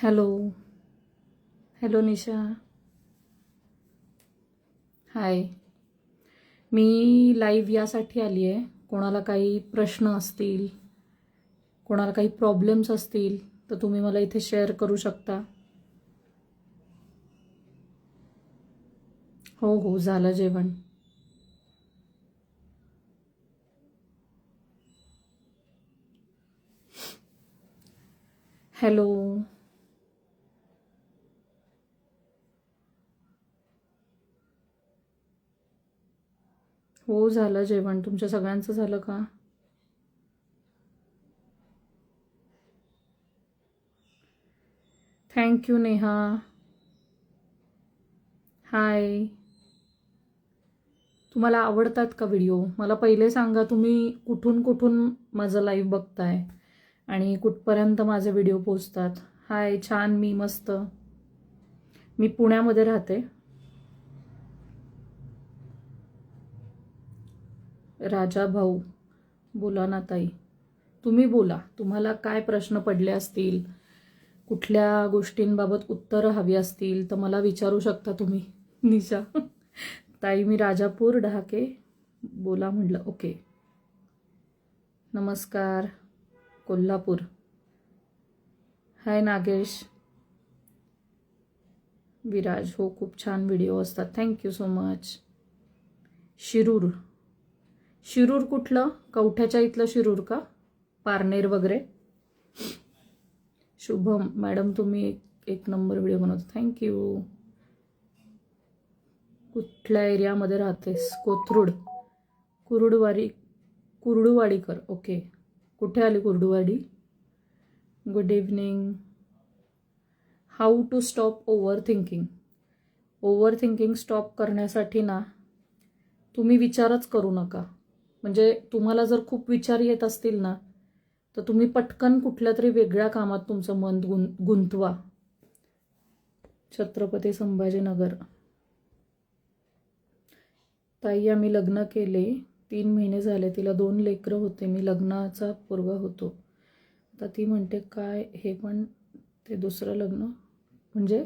Hello. Hello निशा. हाय. मी live यासाठी आली आहे, कोणाला काही प्रश्न असतील, कोणाला काही प्रॉब्लेम्स असतील तर तुम्ही मला इथे शेअर करू शकता. हो हो, झालं जेवण. हॅलो. हो, झालं जेवण. तुमच्या सगळ्यांचं झालं का? थँक्यू नेहा. हाय. तुम्हाला आवडतात का व्हिडिओ? मला पहिले सांगा, तुम्ही कुठून कुठून माझं लाईव्ह बघताय आणि कुठपर्यंत माझे व्हिडिओ पोचतात. हाय, छान. मी मस्त. मी पुण्यामध्ये राहते. राजा भाऊ. बोला ना ताई. तुम्ही बोला, तुम्हाला काय प्रश्न पडले असतील, कुठल्या गोष्टींबाबत उत्तरं हवी असतील तर मला विचारू शकता तुम्ही. निशा ताई, मी राजापूर ढहाके. बोला म्हटलं. ओके. नमस्कार. कोल्हापूर. हाय नागेश. विराज. हो, खूप छान व्हिडिओ असतात. Thank you so much. Shirur. Shirur कुठलं? कवठ्याच्या इथलं शिरूर का? पारनेर वगैरे. शुभम. मॅडम, तुम्ही एक नंबर व्हिडिओ बनवता. थँक्यू. कुठल्या एरियामध्ये राहतेस? कोथरूड. कुरुडवाडी. कुर्डुवाडीकर. ओके. कुठे आली Kurduwadi? Good evening. How to stop overthinking. Overthinking stop करण्यासाठी ना, तुम्ही विचारच करू नका. म्हणजे तुम्हाला जर खूप विचार येत असतील ना, तर तुम्ही पटकन कुठल्या तरी वेगळ्या कामात तुमचं मन गुंतवा. छत्रपती संभाजीनगर. ताई, आम्ही लग्न केले, 3 महिने झाले. तिला 2 लेकरं होते. मी लग्नाचा पोरगा होतो. आता ती म्हणते काय हे पण ते दुसरं लग्न म्हणजे?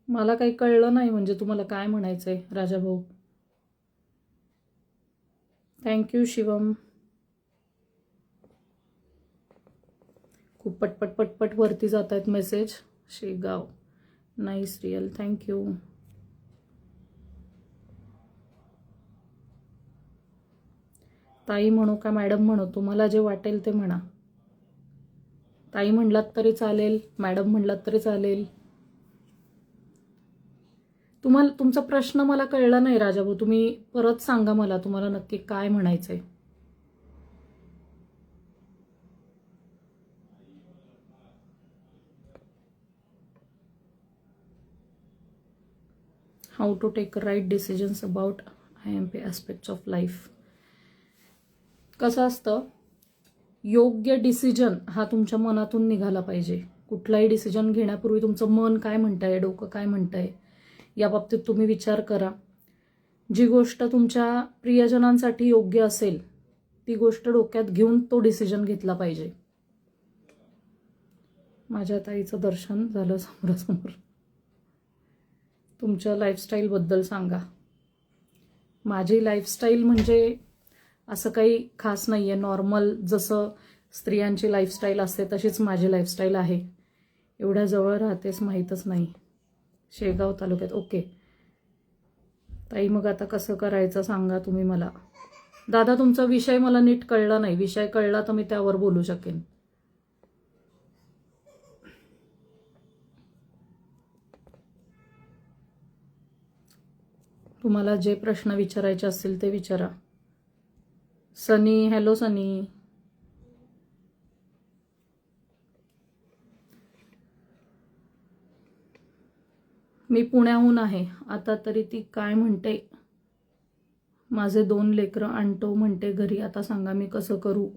मला काही कळलं नाही. म्हणजे तुम्हाला काय म्हणायचंय राजाभाऊ? थँक्यू शिवम. खूप पटपट पटपट वरती जात आहेत message. Shegaon. Nice real. Thank you. ताई म्हणू का मॅडम म्हणू? तुम्हाला जे वाटेल ते म्हणा. ताई म्हणलात तरी चालेल, मॅडम म्हणलात तरी चालेल. तुम्हाला तुमचा प्रश्न मला कळला नाही राजाभाऊ. तुम्ही परत सांगा मला, तुम्हाला नक्की काय म्हणायचंय. How to take right decisions about IMP aspects of life. कसं असतं, योग्य डिसिजन हा तुमच्या मनातून निघाला पाहिजे. कुठलाही डिसिजन घेण्यापूर्वी तुमचं मन काय म्हणतंय, डोकं काय म्हणतंय, या बाबतीत तुम्ही विचार करा. जी गोष्ट तुमच्या प्रियजनांसाठी योग्य असेल ती गोष्ट डोक्यात घेऊन तो डिसिजन घेतला पाहिजे. माझ्या ताईचं दर्शन झालं समोरासमोर. तुमच्या लाईफस्टाईलबद्दल सांगा. माझी लाईफस्टाईल म्हणजे असं काही खास नाही आहे. नॉर्मल जसं स्त्रियांची लाईफस्टाईल असते तशीच माझी लाईफस्टाईल आहे. एवढ्या जवळ राहतेस माहीतच नाही. शेगाव तालुक्यात. ओके ताई, मग आता कसं करायचं सांगा तुम्ही मला. दादा, तुमचा विषय मला नीट कळला नाही. विषय कळला तर मी त्यावर बोलू शकेन. तुम्हाला जे प्रश्न विचारायचे असतील ते विचारा. सनी. हॅलो सनी. मी पुण्याहून आहे. आता तरी ती काय म्हणते, माझे 2 लेकरं आणतो म्हणते घरी. आता सांगा मी कसं करू.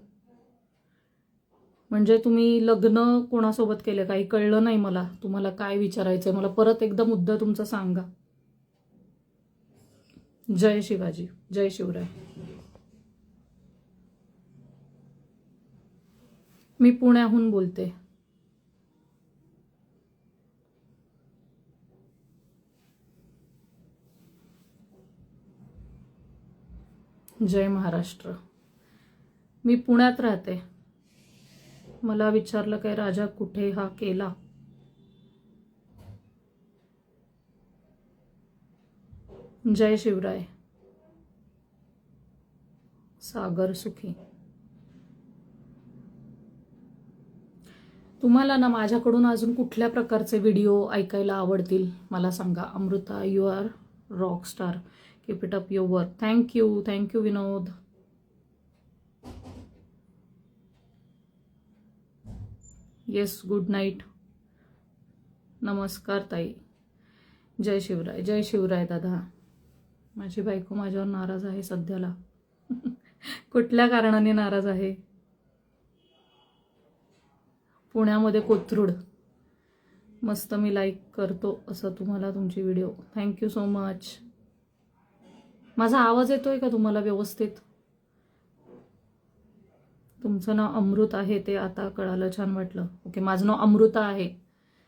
म्हणजे तुम्ही लग्न कोणासोबत केलं काही कळलं नाही मला. तुम्हाला काय विचारायचंय मला परत एकदा मुद्दा तुमचा सांगा. जय शिवाजी, जय शिवराय. मी पुण्याहून बोलते. जय महाराष्ट्र. मी पुण्यात राहते. मला विचारलं काय राजा कुठे हा केला. जय शिवराय. सागर सुखी. तुम्हाला ना माझ्याकडून अजून कुठल्या प्रकारचे व्हिडिओ ऐकायला आवडतील मला सांगा. Amruta, you are rock star, keep it up your work. Thank you, thank you Vinod. Yes, good night. नमस्कार ताई. जय शिवराय, जय शिवराय दादा. माझी बायको माझ्यावर नाराज आहे सध्याला. कुठल्या कारणाने नाराज आहे. पुण्यामध्ये कोथरूड. मस्त, मी लाईक करतो असं तुम्हाला तुमची व्हिडिओ. Thank you so much. माझा आवाज येतोय का तुम्हाला व्यवस्थित. तुमचं नाव अमृत आहे ते आता कळालं, छान वाटलं. ओके, माझं नाव अमृता आहे.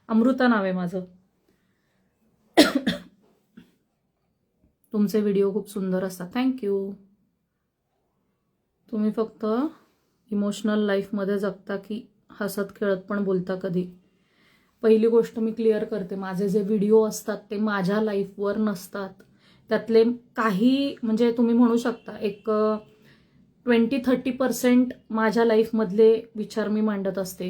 अमृता नाव आहे माझं. तुमचे व्हिडिओ खूप सुंदर असतात. थँक्यू. तुम्ही फक्त इमोशनल लाईफमध्ये जगता की हसत खेळत पण बोलता कधी. पहिली गोष्ट मी क्लिअर करते, माझे जे व्हिडिओ असतात ते माझ्या लाईफवर नसतात. त्यातले काही म्हणजे तुम्ही म्हणू शकता एक 20-30% माझ्या लाईफमधले विचार मी मांडत असते,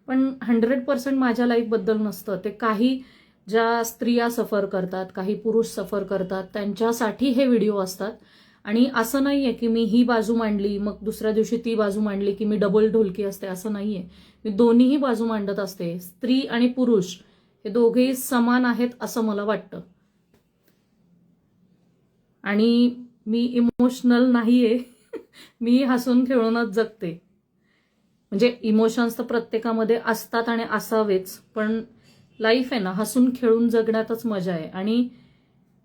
पण 100% माझ्या लाईफबद्दल नसतं ते. काही ज्या स्त्रिया सफर करतात, काही पुरुष सफर करतात, त्यांच्यासाठी हे व्हिडिओ असतात. आणि असं नाही आहे की मी ही बाजू मांडली मग दुसऱ्या दिवशी ती बाजू मांडली की मी डबल ढोलकी असते, असं नाही आहे. मी दोन्हीही बाजू मांडत असते. स्त्री आणि पुरुष हे दोघेही समान आहेत असं मला वाटतं. आणि मी इमोशनल नाहीये. मी हसून खेळूनच जगते. म्हणजे इमोशन्स तर प्रत्येकामध्ये असतात आणि असावेच, पण लाईफ आहे ना, हसून खेळून जगण्यातच मजा आहे. आणि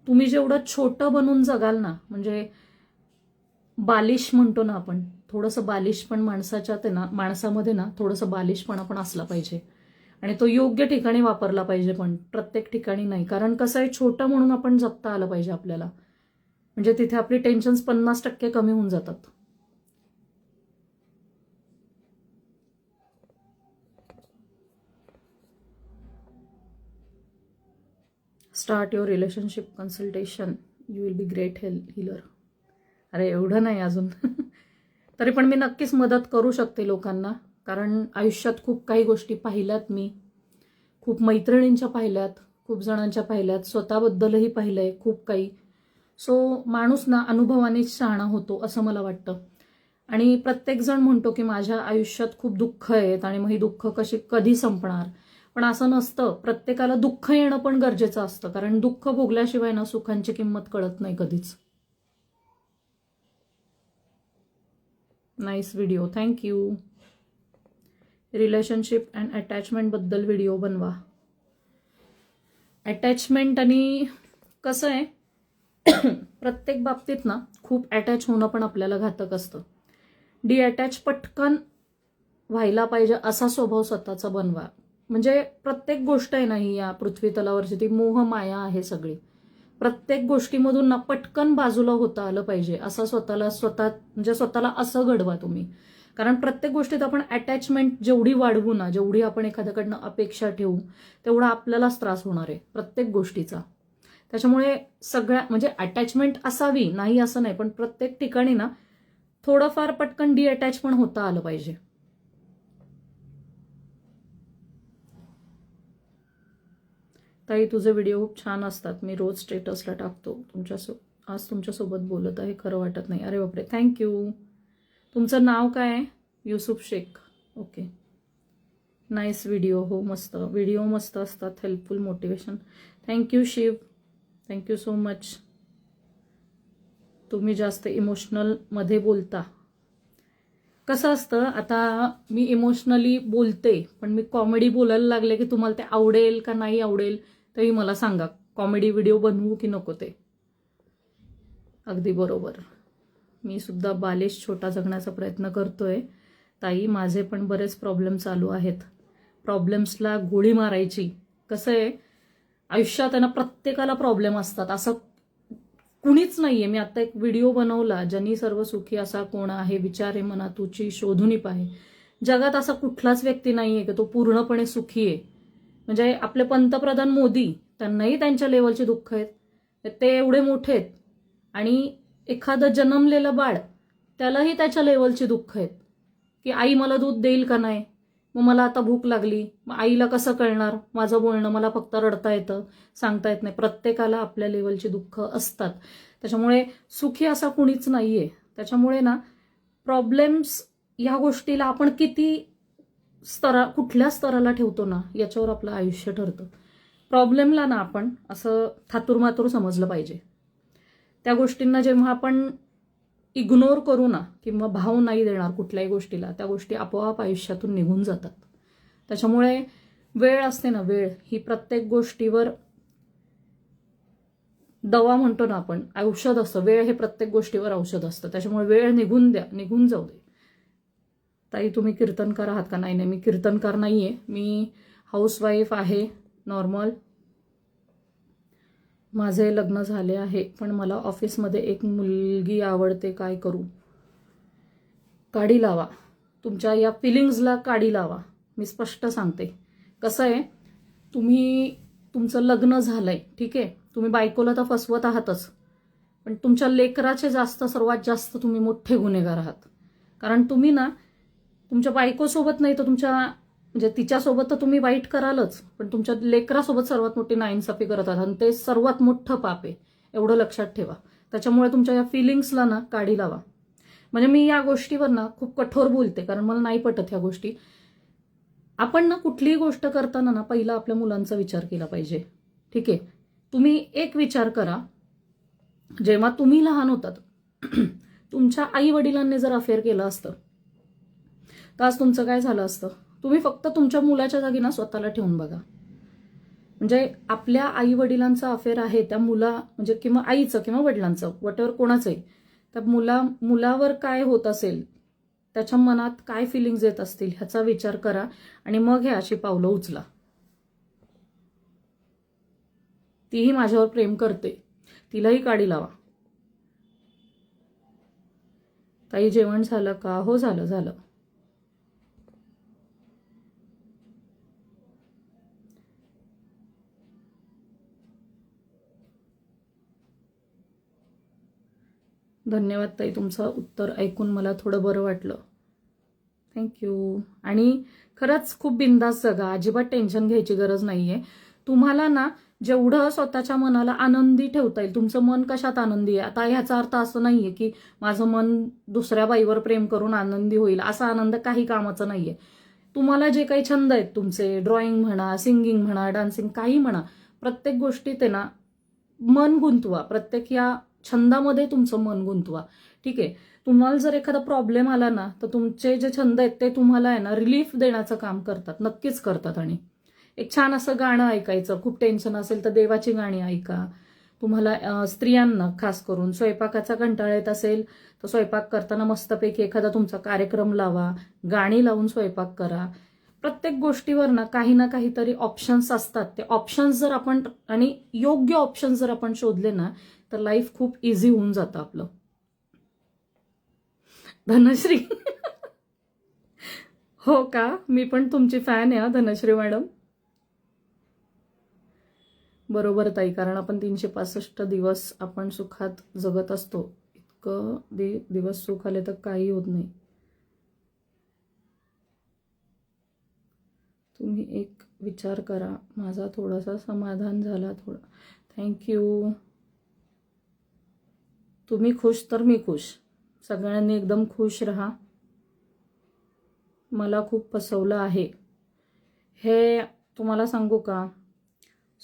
तुम्ही जेवढं छोटं बनून जगाल ना, म्हणजे बालिश म्हणतो ना आपण, थोडंसं बालिश पण माणसामध्ये ना थोडंसं बालिशपणा पण असला पाहिजे. आणि तो योग्य ठिकाणी वापरला पाहिजे, पण प्रत्येक ठिकाणी नाही. कारण कसं आहे, छोटं म्हणून आपण जगता आलं पाहिजे आपल्याला. म्हणजे तिथे आपली टेन्शन्स 50% कमी होऊन जातात. Start your relationship consultation, you will be great healer. अरे एवढं नाही अजून. तरी पण मी नक्कीच मदत करू शकते लोकांना. कारण आयुष्यात खूप काही गोष्टी पाहिल्यात मी. खूप मैत्रिणींच्या पाहिल्यात, खूप जणांच्या पाहिल्यात, स्वतःबद्दलही पाहिलंय खूप काही. सो माणूस ना अनुभवानेच शहाणा होतो असं मला वाटतं. आणि प्रत्येकजण म्हणतो की माझ्या आयुष्यात खूप दुःख आहेत आणि मग ही दुःख कधी संपणार. पण असं नसतं. प्रत्येकाला दुःख येणं पण गरजेचं असतं, कारण दुःख भोगल्याशिवाय ना सुखांची किंमत कळत नाही कधीच. Nice video, thank you. Relationship and attachment बद्दल व्हिडिओ बनवा. अटॅचमेंट आणि कसं आहे, प्रत्येक बाबतीत ना खूप अटॅच होणं पण आपल्याला घातक असतं. डिअटॅच पटकन व्हायला पाहिजे असा स्वभाव स्वतःचा बनवा. म्हणजे प्रत्येक गोष्ट आहे ना ही या पृथ्वी तलावरची ती मोह माया आहे सगळी. प्रत्येक गोष्टीमधून ना पटकन बाजूला होता आलं पाहिजे असं स्वतःला असं घडवा तुम्ही. कारण प्रत्येक गोष्टीत आपण अटॅचमेंट जेवढी वाढवू ना, जेवढी आपण एखाद्याकडनं अपेक्षा ठेवू, तेवढा आपल्यालाच त्रास होणार आहे प्रत्येक गोष्टीचा. त्याच्यामुळे म्हणजे अटॅचमेंट असावी नाही असं नाही, पण प्रत्येक ठिकाणी ना थोडंफार पटकन डिअटॅच पण होता आलं पाहिजे. ताई तुझे व्हिडिओ खूप छान असतात, मी रोज स्टेटसला टाकतो. आज तुमच्यासोबत बोलत आहे, खरं वाटत नाही. अरे बापरे, थँक्यू. तुमचं नाव काय आहे. Yusuf Shaikh. Okay, nice video. हो मस्त व्हिडिओ, मस्त असतात, helpful, motivation. Thank you Shiv, thank you so much. तुम्ही जास्त इमोशनल मध्ये बोलता. कसं असतं, आता मी इमोशनली बोलते, पण मी कॉमेडी बोलायला लागले की तुम्हाला ते आवडेल का नाही आवडेल तरी मला सांगा. कॉमेडी व्हिडिओ बनवू की नको ते. अगदी बरोबर. मी सुद्धा बालिश छोटा जगण्याचा प्रयत्न करतोय. ताई, माझे पण बरेच प्रॉब्लेम चालू आहेत. प्रॉब्लेम्सला गोळी मारायची. कसं आहे, आयुष्यात आहे ना, प्रत्येकाला प्रॉब्लेम असतात. असं कुणीच नाहीये. मी आता एक व्हिडिओ बनवला, जनी सर्व सुखी असा कोण आहे, विचारे मना तुची शोधुनी पाहे. जगात असा कुठलाच व्यक्ती नाहीये की तो पूर्णपणे सुखी आहे. म्हणजे आपले पंतप्रधान मोदी, त्यांनाही त्यांच्या लेवलची दुःख आहेत. ते एवढे मोठे आहेत. आणि एखादं जन्मलेलं बाळ, त्यालाही त्याच्या लेवलची दुःख आहेत की आई मला दूध देईल का नाही, मग मला आता भूक लागली, मग आईला कसं कळणार माझं बोलणं, मला फक्त रडता येतं, सांगता येत नाही. प्रत्येकाला आपल्या लेवलची दुःख असतात. त्याच्यामुळे सुखी असा कुणीच नाहीये. त्याच्यामुळे ना, प्रॉब्लेम्स या गोष्टीला आपण किती कुठल्या स्तराला ठेवतो ना, याच्यावर आपलं आयुष्य ठरतं. प्रॉब्लेमला ना आपण असं थातूरमातूर समजलं पाहिजे. त्या गोष्टींना जेव्हा आपण इग्नोर करू ना, किंवा भाव नाही देणार कुठल्याही गोष्टीला, त्या गोष्टी आपोआप आयुष्यातून निघून जातात. त्याच्यामुळे वेळ असते ना, वेळ ही प्रत्येक गोष्टीवर दवा म्हणतो ना आपण, औषध असतं. वेळ हे प्रत्येक गोष्टीवर औषध असतं. त्याच्यामुळे वेळ निघून द्या, निघून जाऊ दे. ताई, तुम्ही कीर्तनकार आहात का? नाही, मी कीर्तनकार नाहीये. मी हाऊसवाईफ आहे, नॉर्मल. माझे लग्न झाले आहे, पण मला ऑफिसमध्ये एक मुलगी आवडते, काय करू? काडी लावा. तुमच्या या फिलिंग्सला काडी लावा. मी स्पष्ट सांगते. कसं आहे, तुमचं लग्न झालंय, ठीक आहे, तुम्ही बायकोला तर फसवत आहातच, पण तुमच्या लेकराचे सर्वात जास्त तुम्ही मोठे गुन्हेगार आहात. कारण तुम्ही ना, तुमच्या बायकोसोबत नाही तर म्हणजे तिच्यासोबत तर तुम्ही वाईट करालच, पण तुमच्या लेकरासोबत सर्वात मोठी नाइंसाफी करत आहात, आणि ते सर्वात मोठं पाप आहे. एवढं लक्षात ठेवा. त्याच्यामुळे तुमच्या या फिलिंग्सला ना काडी लावा. म्हणजे मी या गोष्टीवर ना खूप कठोर बोलते, कारण मला नाही पटत ह्या गोष्टी. आपण ना कुठलीही गोष्ट करताना ना पहिला आपल्या मुलांचा विचार केला पाहिजे. ठीक आहे, तुम्ही एक विचार करा, जेव्हा तुम्ही लहान होतात, तुमच्या आई वडिलांनी जर अफेअर केलं असतं तर आज तुमचं काय झालं असतं? तुम्ही फक्त तुमच्या मुलाच्या जागी ना स्वतःला ठेवून बघा. म्हणजे आपल्या आई वडिलांचा अफेअर आहे त्या म्हणजे किंवा आईचं किंवा वडिलांचं, वॉटेवर कोणाचंही, त्या मुलावर काय होत असेल, त्याच्या मनात काय फिलिंग्स येत असतील ह्याचा विचार करा, आणि मग हे अशी पावलं उचला. तीही माझ्यावर प्रेम करते, तिलाही काडी लावा. ताई, जेवण झालं का? हो, झालं. धन्यवाद ताई, तुमचं उत्तर ऐकून मला थोडं बरं वाटलं. थँक्यू. आणि खरंच खूप बिंदास जगा, अजिबात टेन्शन घ्यायची गरज नाहीये. तुम्हाला ना जेवढं स्वतःच्या मनाला आनंदी ठेवता येईल, तुमचं मन कशात आनंदी आहे, आता ह्याचा अर्थ असं नाहीये की माझं मन दुसऱ्या बाईवर प्रेम करून आनंदी होईल, असा आनंद काही कामाचा नाहीये. तुम्हाला जे काही छंद आहेत तुमचे, ड्रॉइंग म्हणा, सिंगिंग म्हणा, डान्सिंग, काही म्हणा, प्रत्येक गोष्टीत आहे ना मन गुंतवा. प्रत्येक या छंदामध्ये तुमचं मन गुंतवा. ठीक आहे, तुम्हाला जर एखादा प्रॉब्लेम आला ना, तर तुमचे जे छंद आहेत ते तुम्हाला आहे ना रिलीफ देण्याचं काम करतात, नक्कीच करतात. आणि एक छान असं गाणं ऐकायचं, खूप टेन्शन असेल तर देवाची गाणी ऐका. तुम्हाला स्त्रियांना खास करून स्वयंपाकाचा कंटाळा येत असेल तर स्वयंपाक करताना मस्तपैकी एखादा तुमचा कार्यक्रम लावा, गाणी लावून स्वयंपाक करा. प्रत्येक गोष्टीवर ना काहीतरी ऑप्शन्स असतात. ते ऑप्शन्स जर आपण आणि योग्य ऑप्शन्स जर आपण शोधले ना, तर लाईफ खूप इझी होऊन जातं आपलं. धनश्री हो का? मी पण तुमची फॅन आहे धनश्री मॅडम. बरोबर ताई, कारण आपण 365 दिवस आपण सुखात जगत असतो. इतकं दिवस सुख आले तर काही होत नाही. तुम्ही एक विचार करा, माझा थोडासा समाधान झाला थोडा. थँक्यू. तुम्ही खुश तर मी खुश. सगळ्यांनी एकदम खुश राहा. मला खूप फसवलं आहे हे तुम्हाला सांगू का?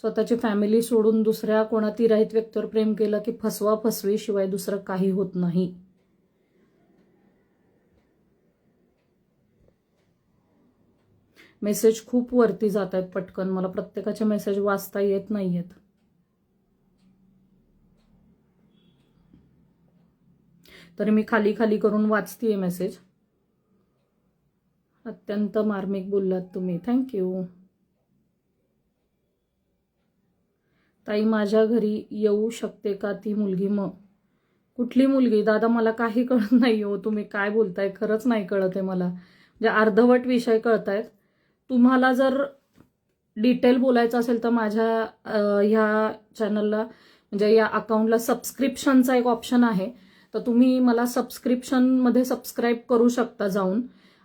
स्वतःची फॅमिली सोडून दुसऱ्या कोणा तिराहित व्यक्तीवर प्रेम केलं की फसवा फसवी शिवाय दुसरं काही होत नाही. मेसेज खूप वरती जात आहेत पटकन, मला प्रत्येकाचे मेसेज वाचता येत नाहीयेत. तरी मी खाली खाली करून वाचतेय मेसेज. अत्यंत मार्मिक बोललात तुम्ही, थँक्यू. ताई माझ्या घरी येऊ शकते का ती मुलगी? मग कुठली मुलगी दादा? मला काही कळत नाही हो, तुम्ही काय बोलताय, खरंच नाही कळत आहे मला. म्हणजे अर्धवट विषय कळतायत. तुम्हाला जर डिटेल बोलायचं असेल तर माझ्या ह्या चॅनलला म्हणजे या अकाउंटला सबस्क्रिप्शनचा एक ऑप्शन आहे, तर तुम्ही मला सबस्क्रिप्शनमध्ये सबस्क्राईब करू शकता जाऊन,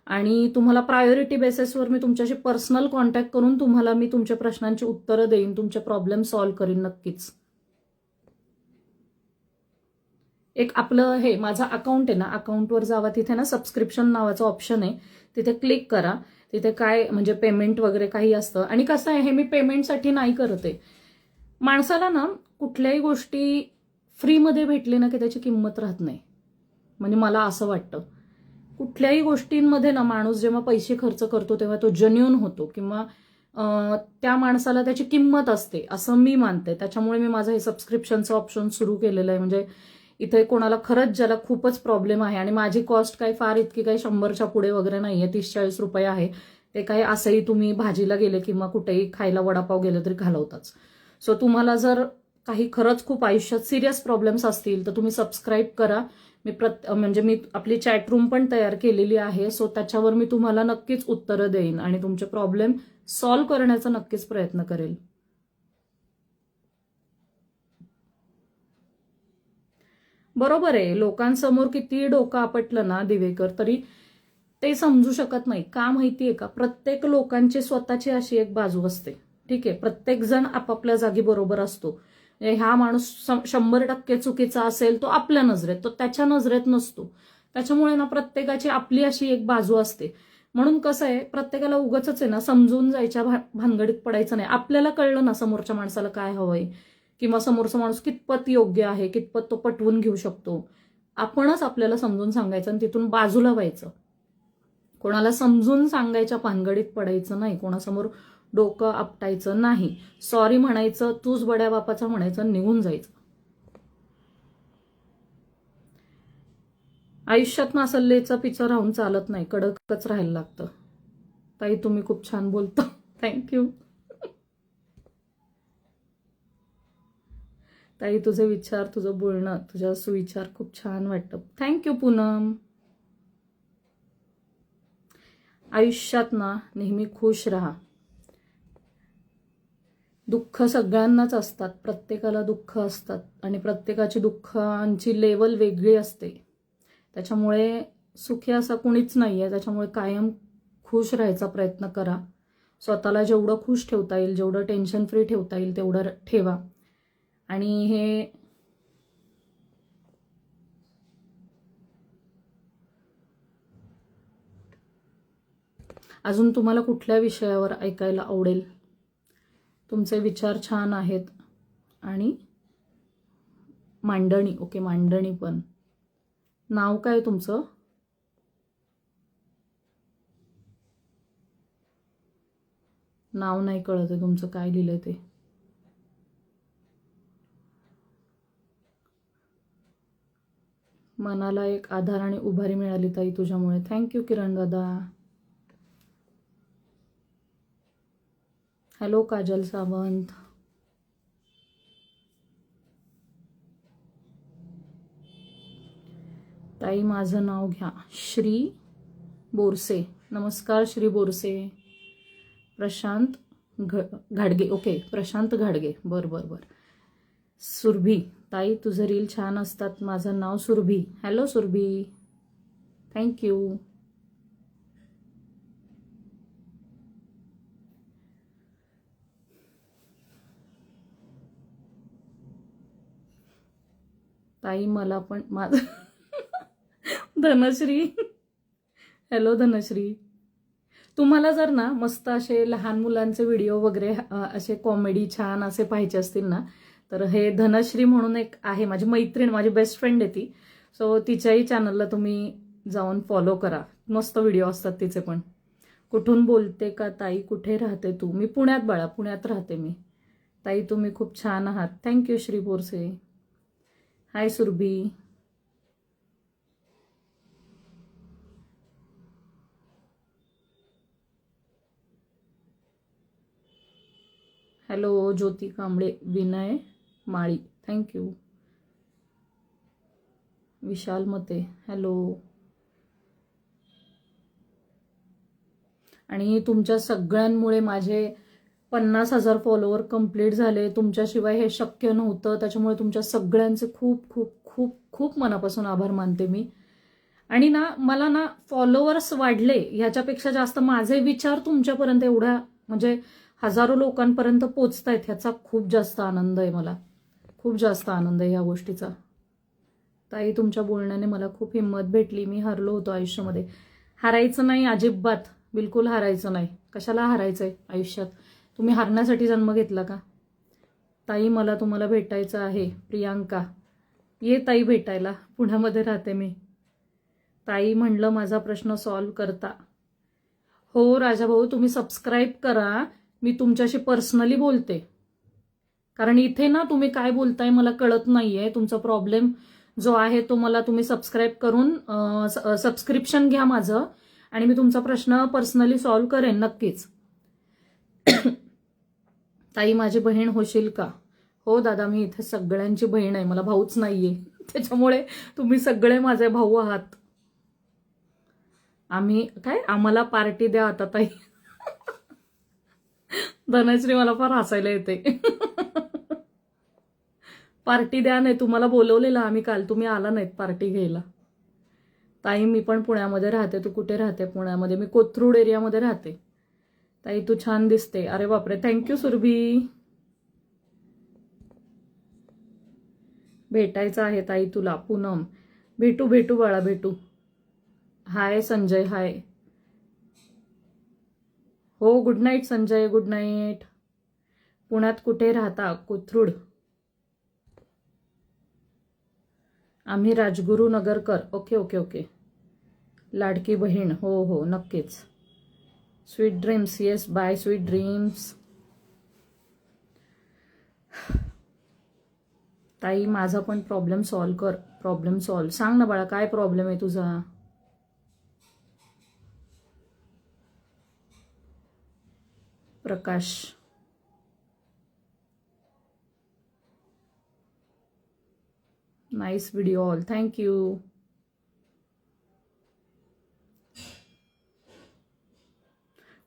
आणि तुम्हाला प्रायोरिटी बेसिसवर मी तुमच्याशी पर्सनल कॉन्टॅक्ट करून तुम्हाला मी तुमच्या प्रश्नांची उत्तरं देईन, तुमचे प्रॉब्लेम सॉल्व्ह करीन नक्कीच. एक आपलं हे माझा अकाउंट आहे ना, अकाउंटवर जावा, तिथे ना सबस्क्रिप्शन नावाचं ऑप्शन आहे, तिथे क्लिक करा. तिथे काय म्हणजे पेमेंट वगैरे काही असतं. आणि कसं आहे, हे मी पेमेंटसाठी नाही करत आहे. माणसाला ना कुठल्याही गोष्टी फ्रीमध्ये भेटले ना की त्याची किंमत राहत नाही, म्हणजे मला असं वाटतं. कुठल्याही गोष्टींमध्ये ना माणूस जेव्हा पैसे खर्च करतो तेव्हा तो जेन्युइन होतो, किंवा त्या माणसाला त्याची किंमत असते असं मी मानते. त्याच्यामुळे मी माझं हे सबस्क्रिप्शनचं ऑप्शन सुरू केलेलं आहे. म्हणजे इथे कोणाला खरंच ज्याला खूपच प्रॉब्लेम आहे, आणि माझी कॉस्ट काही फार इतकी काही 100च्या पुढे वगैरे नाहीये, 30-40 रुपये आहे. ते काही असंही तुम्ही भाजीला गेले किंवा कुठेही खायला वडापाव गेलं तरी घालवताच. सो तुम्हाला जर काही खरंच खूप आयुष्यात सिरियस प्रॉब्लेम्स असतील तर तुम्ही सबस्क्राईब करा. म्हणजे मी आपली चॅट रूम पण तयार केलेली आहे, सो त्याच्यावर मी तुम्हाला नक्कीच उत्तरं देईन आणि तुमचे प्रॉब्लेम सॉल्व्ह करण्याचा नक्कीच प्रयत्न करेल. बरोबर आहे, लोकांसमोर किती डोकं आपटलं ना दिवेकर, तरी ते समजू शकत नाही. का माहितीये का, प्रत्येक लोकांची स्वतःची अशी एक बाजू असते. ठीक आहे, प्रत्येक जण आपापल्या जागी बरोबर असतो. हा माणूस 100% चुकीचा असेल तो आपल्या नजरेत, तो त्याच्या नजरेत नसतो. त्याच्यामुळे ना प्रत्येकाची आपली अशी एक बाजू असते. म्हणून कसं आहे, प्रत्येकाला उगाच आहे ना समजून जायच्या भानगडीत पडायचं नाही. आपल्याला कळलं ना समोरच्या माणसाला काय हवंय, किंवा समोरचा माणूस कितपत योग्य आहे, कितपत तो पटवून घेऊ शकतो, आपणच आपल्याला समजून सांगायचं आणि तिथून बाजूला व्हायचं. कोणाला समजून सांगायच्या भानगडीत पडायचं नाही, कोणासमोर डोकं आपटायचं नाही, सॉरी म्हणायचं, तूच बड्या बापाचा म्हणायचं, निघून जायचं. आयुष्यात ना असल्लेचं पिचं राहून चालत नाही, कडकच राहायला लागतं. ताई तुम्ही खूप छान बोलता, थँक्यू. ताई तुझे विचार, तुझं बोलणं, तुझा सुविचार खूप छान वाटतं, थँक्यू पूनम. आयुष्यात ना नेहमी खुश राहा. दुःख सगळ्यांनाच असतात, प्रत्येकाला दुःख असतात, आणि प्रत्येकाची दुःखांची लेवल वेगळी असते. त्याच्यामुळे सुखी असा कुणीच नाहीये. त्याच्यामुळे कायम खुश राहायचा प्रयत्न करा. स्वतःला जेवढं खुश ठेवता येईल, जेवढं टेन्शन फ्री ठेवता येईल तेवढं ठेवा. आणि हे अजून तुम्हाला कुठल्या विषयावर ऐकायला आवडेल? तुमचे विचार छान आहेत. आणि मांडणी, ओके, मांडणी पण. नाव काय तुमचं? नाव नाही कळत आहे तुमचं, काय लिहिलंय ते. मनाला एक आधार आणि उभारी मिळाली ताई तुझ्यामुळे, थँक्यू किरण दादा. हॅलो काजल सावंत. ताई माझं नाव घ्या, श्री बोरसे. नमस्कार श्री बोरसे. प्रशांत घाडगे, ओके, प्रशांत घाडगे, बर बर बर. सुरभी, ताई तुझं रील छान असतात, माझं नाव सुरभी. Hello Surabhi, thank you. ताई मला पण माझं धनश्री, हॅलो धनश्री. तुम्हाला जर ना मस्त असे लहान मुलांचे व्हिडिओ वगैरे असे कॉमेडी छान असे पाहिजे असतील ना, तर हे धनश्री म्हणून एक आहे, माझी मैत्रीण, माझी बेस्ट फ्रेंड आहे ती. सो तिच्याही चॅनलला तुम्ही जाऊन फॉलो करा, मस्त व्हिडिओ असतात तिचे पण, कुठून बोलते का ताई, कुठे राहते तू? मी पुण्यात बाळा, पुण्यात राहते मी. ताई तुम्ही खूप छान आहात. थँक्यू श्री बोरसे. हाय सुरभी. हॅलो ज्योती कांबळे, विनय माळी, थँक्यू. विशाल मते, हॅलो. आणि तुमच्या सगळ्यांमुळे माझे 50,000 फॉलोअर कंप्लीट झाले. तुमच्याशिवाय हे शक्य नव्हतं. त्याच्यामुळे तुमच्या सगळ्यांचे खूप खूप खूप खूप मनापासून आभार मानते मी. आणि ना मला ना फॉलोअर्स वाढले ह्याच्यापेक्षा जास्त माझे विचार तुमच्यापर्यंत एवढ्या म्हणजे हजारो लोकांपर्यंत पोचतायत ह्याचा खूप जास्त आनंद आहे मला. खूप जास्त आनंद आहे ह्या गोष्टीचा. ताई तुमच्या बोलण्याने मला खूप हिंमत भेटली. मी हरलो होतो आयुष्यामध्ये. हारायचं नाही अजिबात, बिलकुल हारायचं नाही. कशाला हारायचंय आयुष्यात? तुम्ही हारण्यासाठी जन्म घेतला का? ताई मला तुम्हाला भेटायचं आहे. प्रियांका, ये ताई भेटायला, पुण्यामध्ये राहते मी. ताई म्हणलं माझा प्रश्न सॉल्व्ह करता. हो राजाभाऊ, तुम्ही सबस्क्राईब करा. मी तुमच्याशी पर्सनली बोलते. कारण इथे ना तुम्ही काय बोलताय मला कळत नाहीये. तुमचा प्रॉब्लेम जो आहे तो मला तुम्ही सबस्क्राईब करून सबस्क्रिप्शन घ्या माझं, आणि मी तुमचा प्रश्न पर्सनली सॉल्व्ह करेन नक्कीच. ताई माझी बहीण होशील का? हो दादा, मी इथे सगळ्यांची बहीण आहे. मला भाऊच नाहीये. त्याच्यामुळे तुम्ही सगळे माझे भाऊ आहात. आम्ही काय, आम्हाला पार्टी द्या आता ताई. धनश्री मला फार हसायला येते. पार्टी द्या. नाही तुम्हाला बोलवलेलं आम्ही काल, तुम्ही आला नाहीत पार्टी घ्यायला. ताई मी पण पुण्यामध्ये राहते. तू कुठे राहते? पुण्यामध्ये मी कोथरूड एरियामध्ये राहते. ताई तू छान दिसते. अरे बापरे, थँक्यू सुरभी. भेटायचं आहे ताई तुला. पूनम, भेटू भेटू बाळा, भेटू. हाय संजय, हाय. हो good night Sanjay, good night. पुण्यात कुठे राहता? कोथरूड. आम्ही राजगुरू नगरकर. Okay okay okay. लाडकी बहीण, हो हो नक्कीच. Sweet dreams, yes bye sweet dreams. ताई माझा पण प्रॉब्लेम सॉल्व्ह कर. प्रॉब्लेम सॉल्व्ह सांग ना बाळा, काय प्रॉब्लेम आहे तुझा? Prakash, nice video all, thank you.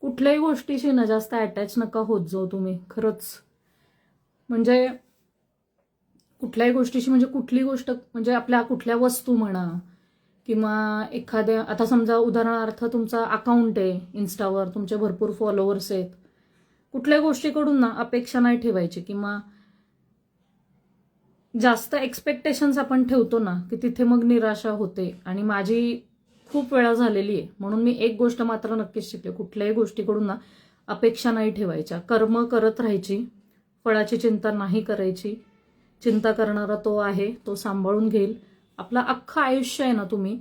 कुठल्याही गोष्टीशी ना जास्त अटॅच नका होत जाऊ तुम्ही, खरंच. म्हणजे कुठल्याही गोष्टीशी, म्हणजे कुठली गोष्ट, म्हणजे आपल्या कुठल्या वस्तू म्हणा किंवा एखाद्या, आता समजा उदाहरणार्थ तुमचा अकाउंट आहे इन्स्टावर, तुमचे भरपूर फॉलोअर्स आहेत. कुठल्याही गोष्टीकडून ना अपेक्षा नाही ठेवायची, किंवा जास्त एक्सपेक्टेशन्स आपण ठेवतो ना की तिथे मग निराशा होते. आणि माझी खूप वेळा झालेली आहे. म्हणून मी एक गोष्ट मात्र नक्कीच शिकले, कुठल्याही गोष्टीकडून ना अपेक्षा नाही ठेवायच्या. कर्म करत राहायची, फळाची चिंता नाही करायची. चिंता करणारा तो आहे, तो सांभाळून घेईल. आपलं अख्खं आयुष्य आहे ना तुम्ही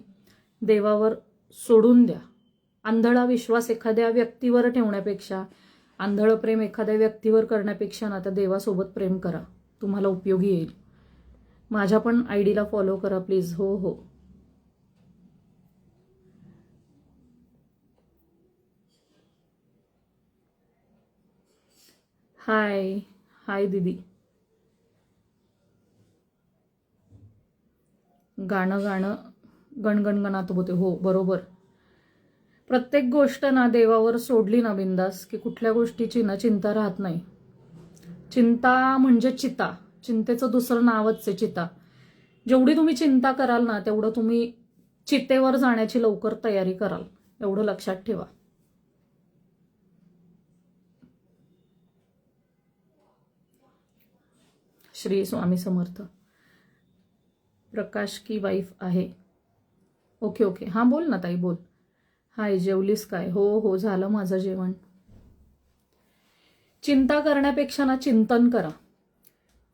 देवावर सोडून द्या. आंधळा विश्वास एखाद्या व्यक्तीवर ठेवण्यापेक्षा, आंधळं प्रेम एखाद्या व्यक्तीवर करण्यापेक्षा ना त्या देवासोबत प्रेम करा, तुम्हाला उपयोगी येईल. माझ्या पण आयडीला फॉलो करा प्लीज. हो हो. हाय हाय दीदी. गाणं गणगणगणात होते. हो बरोबर. प्रत्येक गोष्ट ना देवावर सोडली ना बिंदास, की कुठल्या गोष्टीची ना चिंता राहत नाही. चिंता म्हणजे चिता. चिंतेचं दुसरं नावच आहे चिता. जेवढी तुम्ही चिंता कराल ना तेवढं तुम्ही चितेवर जाण्याची लवकर तयारी कराल, एवढं लक्षात ठेवा. श्री स्वामी समर्थ. प्रकाश की वाईफ आहे. ओके ओके, हां बोल ना ताई, बोल. हाय, जेवलीस काय? हो हो झालं माझं जेवण. चिंता करण्यापेक्षा ना चिंतन करा.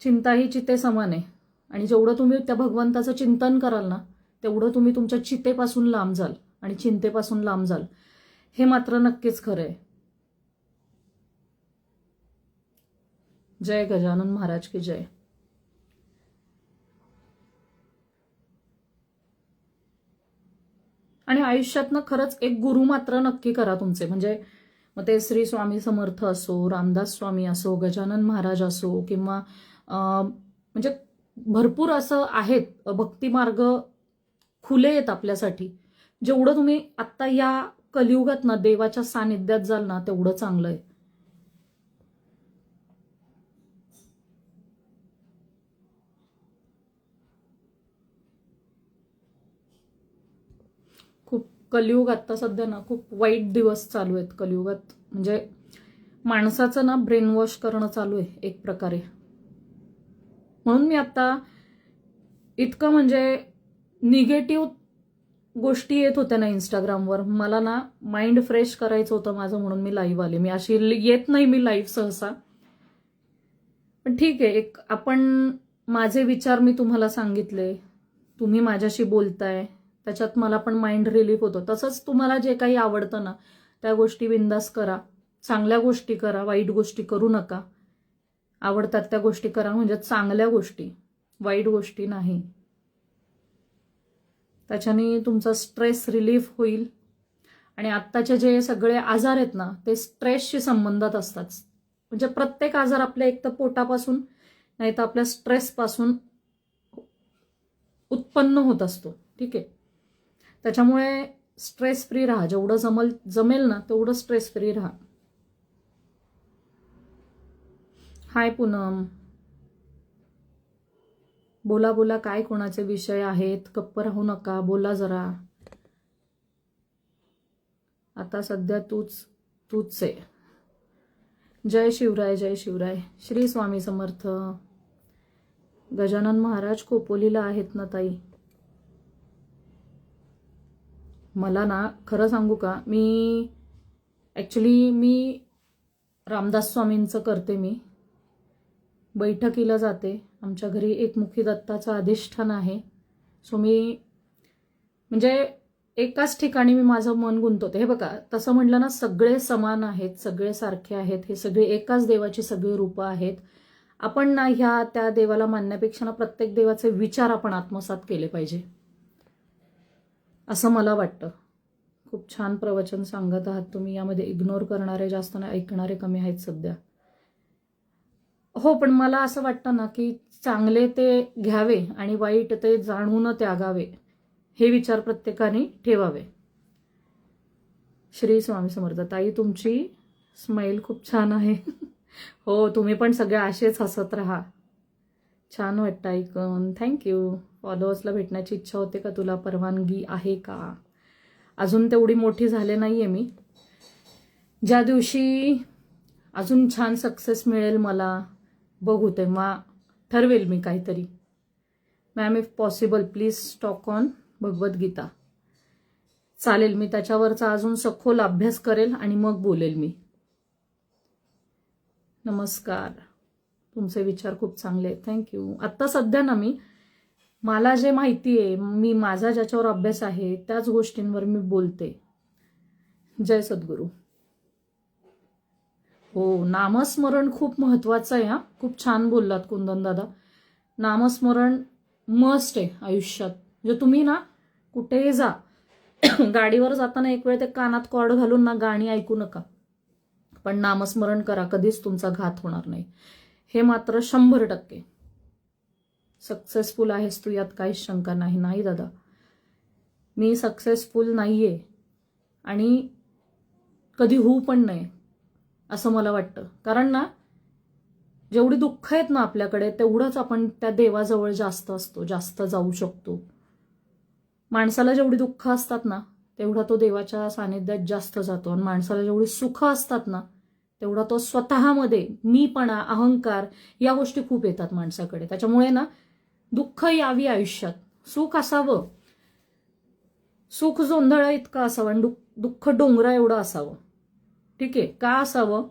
चिंता ही चिते समान आहे. आणि जेवढं तुम्ही त्या भगवंताचं चिंतन कराल ना तेवढं तुम्ही तुमच्या चितेपासून लांब जाल आणि चिंतेपासून लांब जाल. हे मात्र नक्कीच खरं आहे. जय गजानन महाराज की जय. आणि आयुष्यातनं खरंच एक गुरु मात्र नक्की करा तुमचे. म्हणजे मग ते श्री स्वामी समर्थ असो, रामदास स्वामी असो, गजानन महाराज असो, किंवा म्हणजे भरपूर असं आहेत भक्तिमार्ग खुले आहेत आपल्यासाठी. जेवढं तुम्ही आत्ता या कलियुगात ना देवाच्या सानिध्यात जाल ना तेवढं चांगलं आहे. खूप कलियुग आत्ता सध्या ना खूप वाईट दिवस चालू आहेत कलियुगात. म्हणजे माणसाचं ना ब्रेन वॉश करणं चालू आहे एक प्रकारे. म्हणून मी आता इतकं म्हणजे निगेटिव्ह गोष्टी येत होत्या ना इंस्टाग्रामवर, मला ना माइंड फ्रेश करायचं होतं माझं, म्हणून मी लाईव्ह आले. मी अशी येत नाही मी लाईव्ह सहसा, पण ठीक आहे. एक आपण माझे विचार मी तुम्हाला सांगितले, तुम्ही माझ्याशी बोलताय, त्याच्यात मला पण माइंड रिलीफ होतो. तसंच तुम्हाला जे काही आवडतं ना त्या गोष्टी बिंदास करा, चांगल्या गोष्टी करा, वाईट गोष्टी करू नका. आवडतात त्या गोष्टी करा, म्हणजे चांगल्या गोष्टी, वाईट गोष्टी नाही. त्याच्याने तुमचा स्ट्रेस रिलीफ होईल. आणि आत्ताचे जे सगळे आजार आहेत ना ते स्ट्रेसशी संबंधात असतात. म्हणजे प्रत्येक आजार आपल्या एक तर पोटापासून नाही तर आपल्या स्ट्रेसपासून उत्पन्न होत असतो. ठीक आहे, त्याच्यामुळे स्ट्रेस फ्री राहा. जेवढं जमेल ना तेवढं स्ट्रेस फ्री राहा. हाय पूनम, बोला बोला, काय कोणाचे विषय आहेत? गप्प राहू नका, बोला जरा. आता सध्या तूच आहे. जय शिवराय, जय शिवराय. श्री स्वामी समर्थ. गजानन महाराज खोपोलीला आहेत ना ताई? मला ना खरं सांगू का, मी रामदास स्वामींचं करते. मी बैठकीला जाते. आमच्या घरी एकमुखी दत्ताचं अधिष्ठान आहे. सो मी म्हणजे एकाच ठिकाणी मी माझं मन गुंतवते. हे बघा, तसं म्हटलं ना सगळे समान आहेत, सगळे सारखे आहेत, हे सगळे एकाच देवाची सगळी रूपं आहेत. आपण ना ह्या त्या देवाला मानण्यापेक्षा ना प्रत्येक देवाचे विचार आपण आत्मसात केले पाहिजे असं मला वाटतं. खूप छान प्रवचन सांगत आहात तुम्ही. यामध्ये इग्नोर करणारे जास्त नाही, ऐकणारे कमी आहेत सध्या. हो, पण मला असं वाटतं ना की चांगले ते घ्यावे आणि वाईट ते जाणून त्यागावे, हे विचार प्रत्येकाने ठेवावे. श्री स्वामी समर्थ. ताई तुमची स्माईल खूप छान आहे. हो, तुम्ही पण सगळे असेच हसत राहा. छान वाटतं ऐकून, थँक्यू. फॉलोअर्सला भेटण्याची इच्छा होते का तुला? परवानगी आहे का? अजून तेवढी मोठी झाले नाहीये मी. ज्या दिवशी अजून छान सक्सेस मिळेल मला, बघू तेव्हा ठरवेल मी काहीतरी. Ma'am if possible please talk on Bhagavad Gita. चालेल, मी त्याच्यावरचा अजून सखोल अभ्यास करेल आणि मग बोलेल मी. नमस्कार. तुमचे विचार खूप चांगले आहेत, थँक्यू. आत्ता सध्या ना मला जे माहिती आहे, माझा ज्याच्यावर अभ्यास आहे त्याच गोष्टींवर मी बोलते. जय सद्गुरू. हो, नामस्मरण खूप महत्वाचं आहे. खूप छान बोललात कुंदन दादा. नामस्मरण मस्ट आहे आयुष्यात. म्हणजे तुम्ही ना कुठेही जा, गाडीवर जाताना एक वेळ ते कानात कॉर्ड घालून ना गाणी ऐकू नका, पण नामस्मरण करा. कधीच तुमचा घात होणार नाही, हे मात्र 100%. सक्सेसफुल आहेस तू, यात काहीच शंका नाही. नाही दादा, मी सक्सेसफुल नाहीये आणि कधी होऊ पण नाही असं मला वाटतं. कारण ना जेवढी दुःख आहेत ना आपल्याकडे, तेवढंच आपण त्या देवाजवळ जास्त असतो, जास्त जाऊ शकतो. माणसाला जेवढी दुःख असतात ना तेवढा तो देवाच्या सानिध्यात जास्त जातो. आणि माणसाला जेवढी सुख असतात ना तेवढा तो स्वतःमध्ये मीपणा, अहंकार या गोष्टी खूप येतात माणसाकडे. त्याच्यामुळे ना दुःख यावी आयुष्यात, सुख असावं. सुख जोंधळा इतका असावं आणि दुःख डोंगरा एवढं असावं. ठीक आहे, का असावं?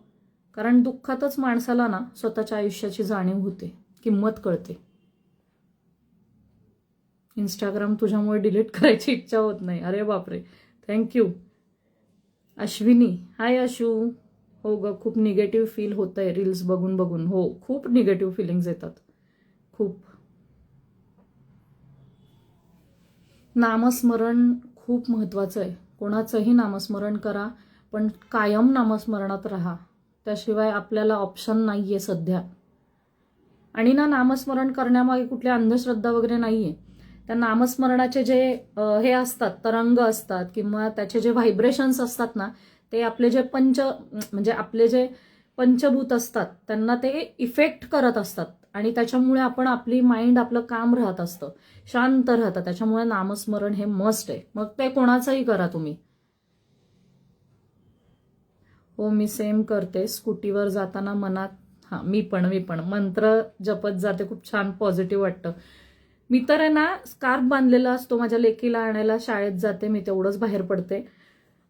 कारण दुःखातच माणसाला ना स्वतःच्या आयुष्याची जाणीव होते, किंमत कळते. इंस्टाग्राम तुझ्यामुळे डिलीट करायची इच्छा होत नाही. अरे बापरे, थँक्यू. अश्विनी, हाय अशू. हो ग, खूप निगेटिव्ह फील होत आहे रील्स बघून बघून. हो, खूप निगेटिव्ह फिलिंग्स येतात, खूप. नामस्मरण खूप महत्त्वाचं आहे. कोणाचंही नामस्मरण करा, पण कायम नामस्मरणात राहा. त्याशिवाय आपल्याला ऑप्शन नाही आहे सध्या. आणि ना, नामस्मरण करण्यामागे कुठल्या अंधश्रद्धा वगैरे नाही आहे. त्या नामस्मरणाचे जे हे असतात, तरंग असतात किंवा त्याचे जे व्हायब्रेशन्स असतात ना, ते आपले जे म्हणजे आपले जे पंचभूत असतात त्यांना ते इफेक्ट करत असतात. आणि त्याच्यामुळे आपली माइंड आपलं काम राहत असतं, शांत राहतं. त्याच्यामुळे नामस्मरण हे मस्ट आहे. मग ते कोणाचंही करा तुम्ही. हो, मी सेम करते. स्कूटीवर जाताना मनात, मी पण मंत्र जपत जाते. खूप छान पॉझिटिव्ह वाटतं. मी तर आहे ना, स्कार्फ बांधलेला असतो. माझ्या लेकीला आणायला शाळेत जाते मी, तेवढंच बाहेर पडते.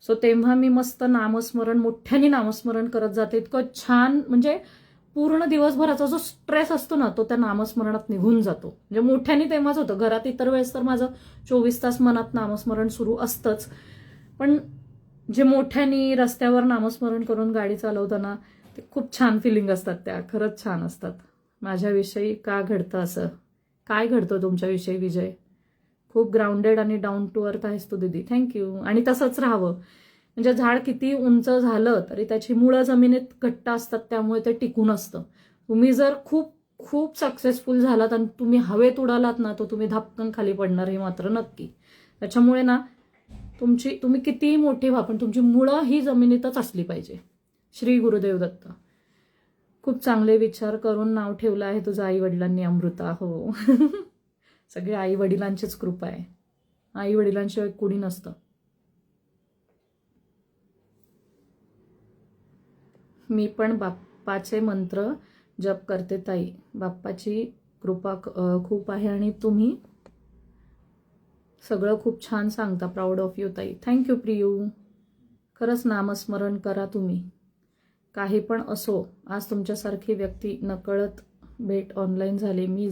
सो तेव्हा मी मस्त नामस्मरण, मोठ्याने नामस्मरण करत जाते. इतकं छान, म्हणजे पूर्ण दिवसभराचा जो स्ट्रेस असतो ना, तो त्या नामस्मरणात निघून जातो. म्हणजे मोठ्याने तेव्हाच होतं. घरात इतर वेळेस तर माझं 24 तास मनात नामस्मरण सुरू असतंच. पण जे मोठ्याने रस्त्यावर नामस्मरण करून गाडी चालवताना ते खूप छान फिलिंग असतात. त्या खरंच छान असतात. माझ्याविषयी का घडतं असं? काय घडतं तुमच्याविषयी विजय? खूप ग्राउंडेड आणि डाऊन टू अर्थ आहेस तू दीदी. थँक्यू. आणि तसंच राहावं. म्हणजे झाड किती उंच झालं तरी त्याची मुळं जमिनीत घट्ट असतात, त्यामुळे ते टिकून असतं. तुम्ही जर खूप खूप सक्सेसफुल झालात आणि तुम्ही हवेत उडालात ना, तर तुम्ही धापकन खाली पडणार, हे मात्र नक्की. त्याच्यामुळे ना, तुम्ही कितीही मोठे व्हा, पण तुमची मुळं ही जमिनीतच असली पाहिजे. श्री गुरुदेव दत्त. खूप चांगले विचार करून नाव ठेवलं आहे तुझ्या आई वडिलांनी, अमृता. हो. सगळे आई वडिलांचीच कृपा आहे. आई वडिलांशिवाय कुणी नसतं. मी पण बाप्पाचे मंत्र जप करते ताई. बाप्पाची कृपा खूप आहे आणि तुम्ही सगळं खूप छान सांगता. प्राऊड ऑफ यू ताई. थँक्यू प्रियू. खरंच नामस्मरण करा तुम्ही. काही पण असो. आज तुमच्यासारखी व्यक्ती नकळत भेट ऑनलाईन झाली. मी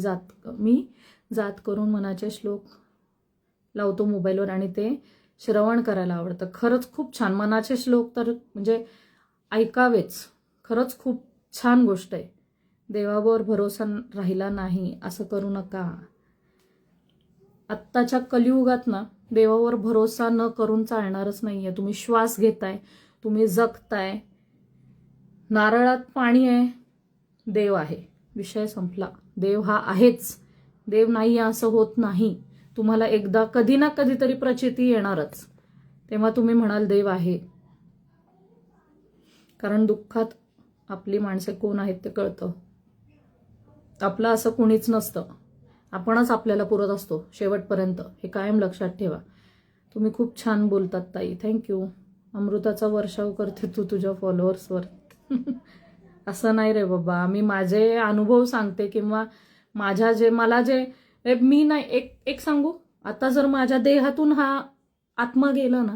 जात करून मनाचे श्लोक लावतो मोबाईलवर आणि ते श्रवण करायला आवडतं. खरंच खूप छान. मनाचे श्लोक तर म्हणजे ऐकावेच. खरंच खूप छान गोष्ट आहे. देवावर भरोसा राहिला नाही असं करू नका. आत्ताच्या कलियुगात ना, देवावर भरोसा न करून चालणारच नाहीये. तुम्ही श्वास घेताय, तुम्ही जगताय, नारळात पाणी आहे, देव आहे, विषय संपला. देव हा आहेच. देव नाही असं होत नाही. तुम्हाला एकदा कधी ना कधीतरी प्रचिती येणारच, तेव्हा तुम्ही म्हणाल देव आहे. कारण दुःखात आपली माणसे कोण आहेत ते कळतं. आपलं असं कोणीच नसतं. आपणच आपल्याला पुरत असतो शेवटपर्यंत. हे कायम लक्षात ठेवा. तुम्ही खूप छान बोलतात ताई. थँक्यू. अमृताचा वर्षाव करते तू तुझ्या फॉलोअर्सवर. असं नाही रे बाबा. मी माझे अनुभव सांगते किंवा मला जे मी नाही, एक सांगू. आता जर माझ्या देहातून हा आत्मा गेला ना,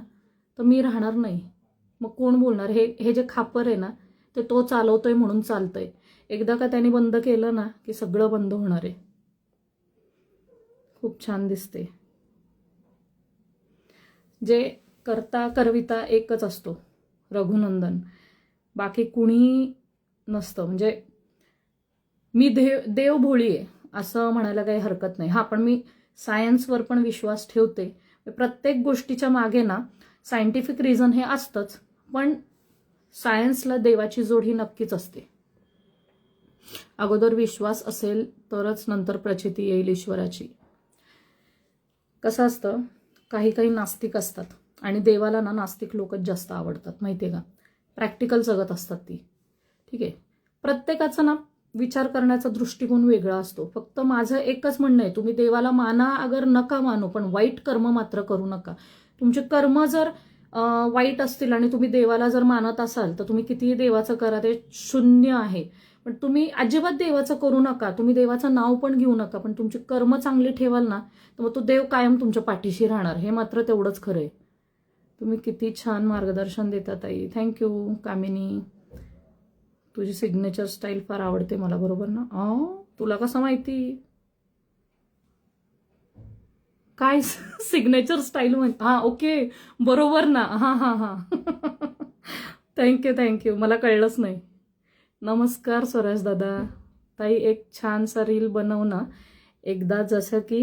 तर मी राहणार नाही. मग कोण बोलणार? हे जे खापर आहे ना, ते तो चालवतोय म्हणून चालतंय. एकदा का त्याने बंद केलं ना, की सगळं बंद होणार आहे. खूप छान दिसते. जे करता करविता एकच असतो, रघुनंदन. बाकी कुणी नसतं. म्हणजे मी देव भोळी आहे असं म्हणायला काही हरकत नाही. पण मी सायन्सवर पण विश्वास ठेवते. प्रत्येक गोष्टीच्या मागे ना सायंटिफिक रिझन हे असतंच, पण सायन्सला देवाची जोड ही नक्कीच असते. अगोदर विश्वास असेल तरच नंतर प्रचिती येईल ईश्वराची. कसं असतं, काही नास्तिक असतात आणि देवाला ना नास्तिक लोकच जास्त आवडतात, माहितीये का. प्रॅक्टिकल जगत असतात ती. ठीक आहे. प्रत्येकाचा ना विचार करण्याचा दृष्टिकोन वेगळा असतो. फक्त माझं एकच म्हणणं आहे, तुम्ही देवाला माना अगर नका मानू, पण वाईट कर्म मात्र करू नका. तुमचे कर्म जर वाईट असतील आणि तुम्ही देवाला जर मानत असाल, तर तुम्ही कितीही देवाचं करा, ते शून्य आहे. पण तुम्ही अजिबात देवाचं करू नका. तुम्ही देवाचं नाव पण घेऊ नका, पण तुमचे कर्म चांगले ठेवाल ना, तर मग तो देव कायम तुमच्या पाठीशी राहणार. हे मात्र तेवढंच खरं आहे. तुम्ही किती छान मार्गदर्शन देतात आई. थँक्यू कामिनी. तुझी सिग्नेचर स्टाईल फार आवडते मला, बरोबर ना? तुला कसं माहिती? काय सिग्नेचर स्टाईल म्हणजे हां ओके बरोबर ना हां हां हां थँक्यू मला कळलंच नाही. नमस्कार स्वराज दादा. ताई एक छानसा रील बनव ना. एकदा जसं की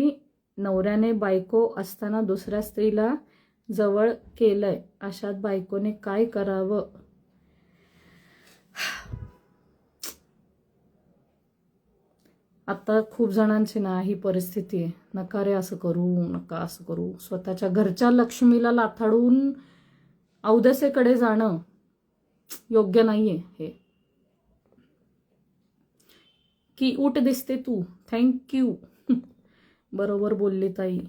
नवऱ्याने बायको असताना दुसऱ्या स्त्रीला जवळ केलंय अशात बायकोने काय करावं. आता खूप जणांची ना ही परिस्थिती आहे. नका रे असं करू, नका असं करू. स्वतःच्या घरच्या लक्ष्मीला लाथाडून औदसेकडे जाणं योग्य नाहीये हे. की उठ दिसते तू, थँक्यू. बरोबर बोलली ताई.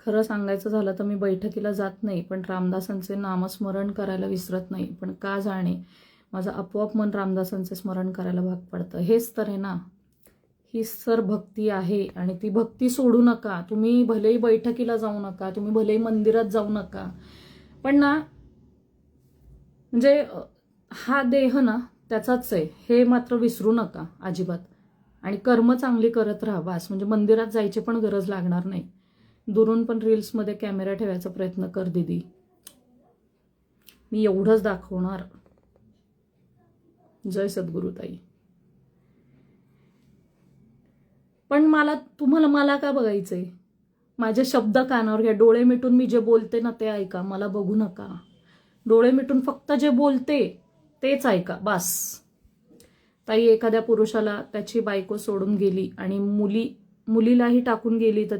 खरं सांगायचं झालं तर मी बैठकीला जात नाही, पण रामदासांचे नामस्मरण करायला विसरत नाही. पण का जाणे माझं आपोआप मन रामदासांचे स्मरण करायला भाग पडतं. हेच तर आहे ना, ही सर भक्ती आहे. आणि ती भक्ती सोडू नका. तुम्ही भलेही बैठकीला जाऊ नका, तुम्ही भलेही मंदिरात जाऊ नका, पण ना म्हणजे हा देह ना त्याचाच आहे हे मात्र विसरू नका अजिबात. आणि कर्म चांगली करत राहा बस. म्हणजे मंदिरात जायची पण गरज लागणार नाही. दुरून पण रील्समध्ये कॅमेरा ठेवायचा प्रयत्न कर दीदी. मी एवढंच दाखवणार. जय सद्गुरुताई. पण मला का बघायचंय. माझे शब्द कानावर घ्या. डोळे मिटून मी जे बोलते ना ते ऐका. मला बघू नका. डोळे मिटून फक्त जे बोलते तेच ऐका बस. ताई एखाद्या पुरुषाला त्याची बायको सोडून गेली आणि मुलीलाही टाकून गेली तर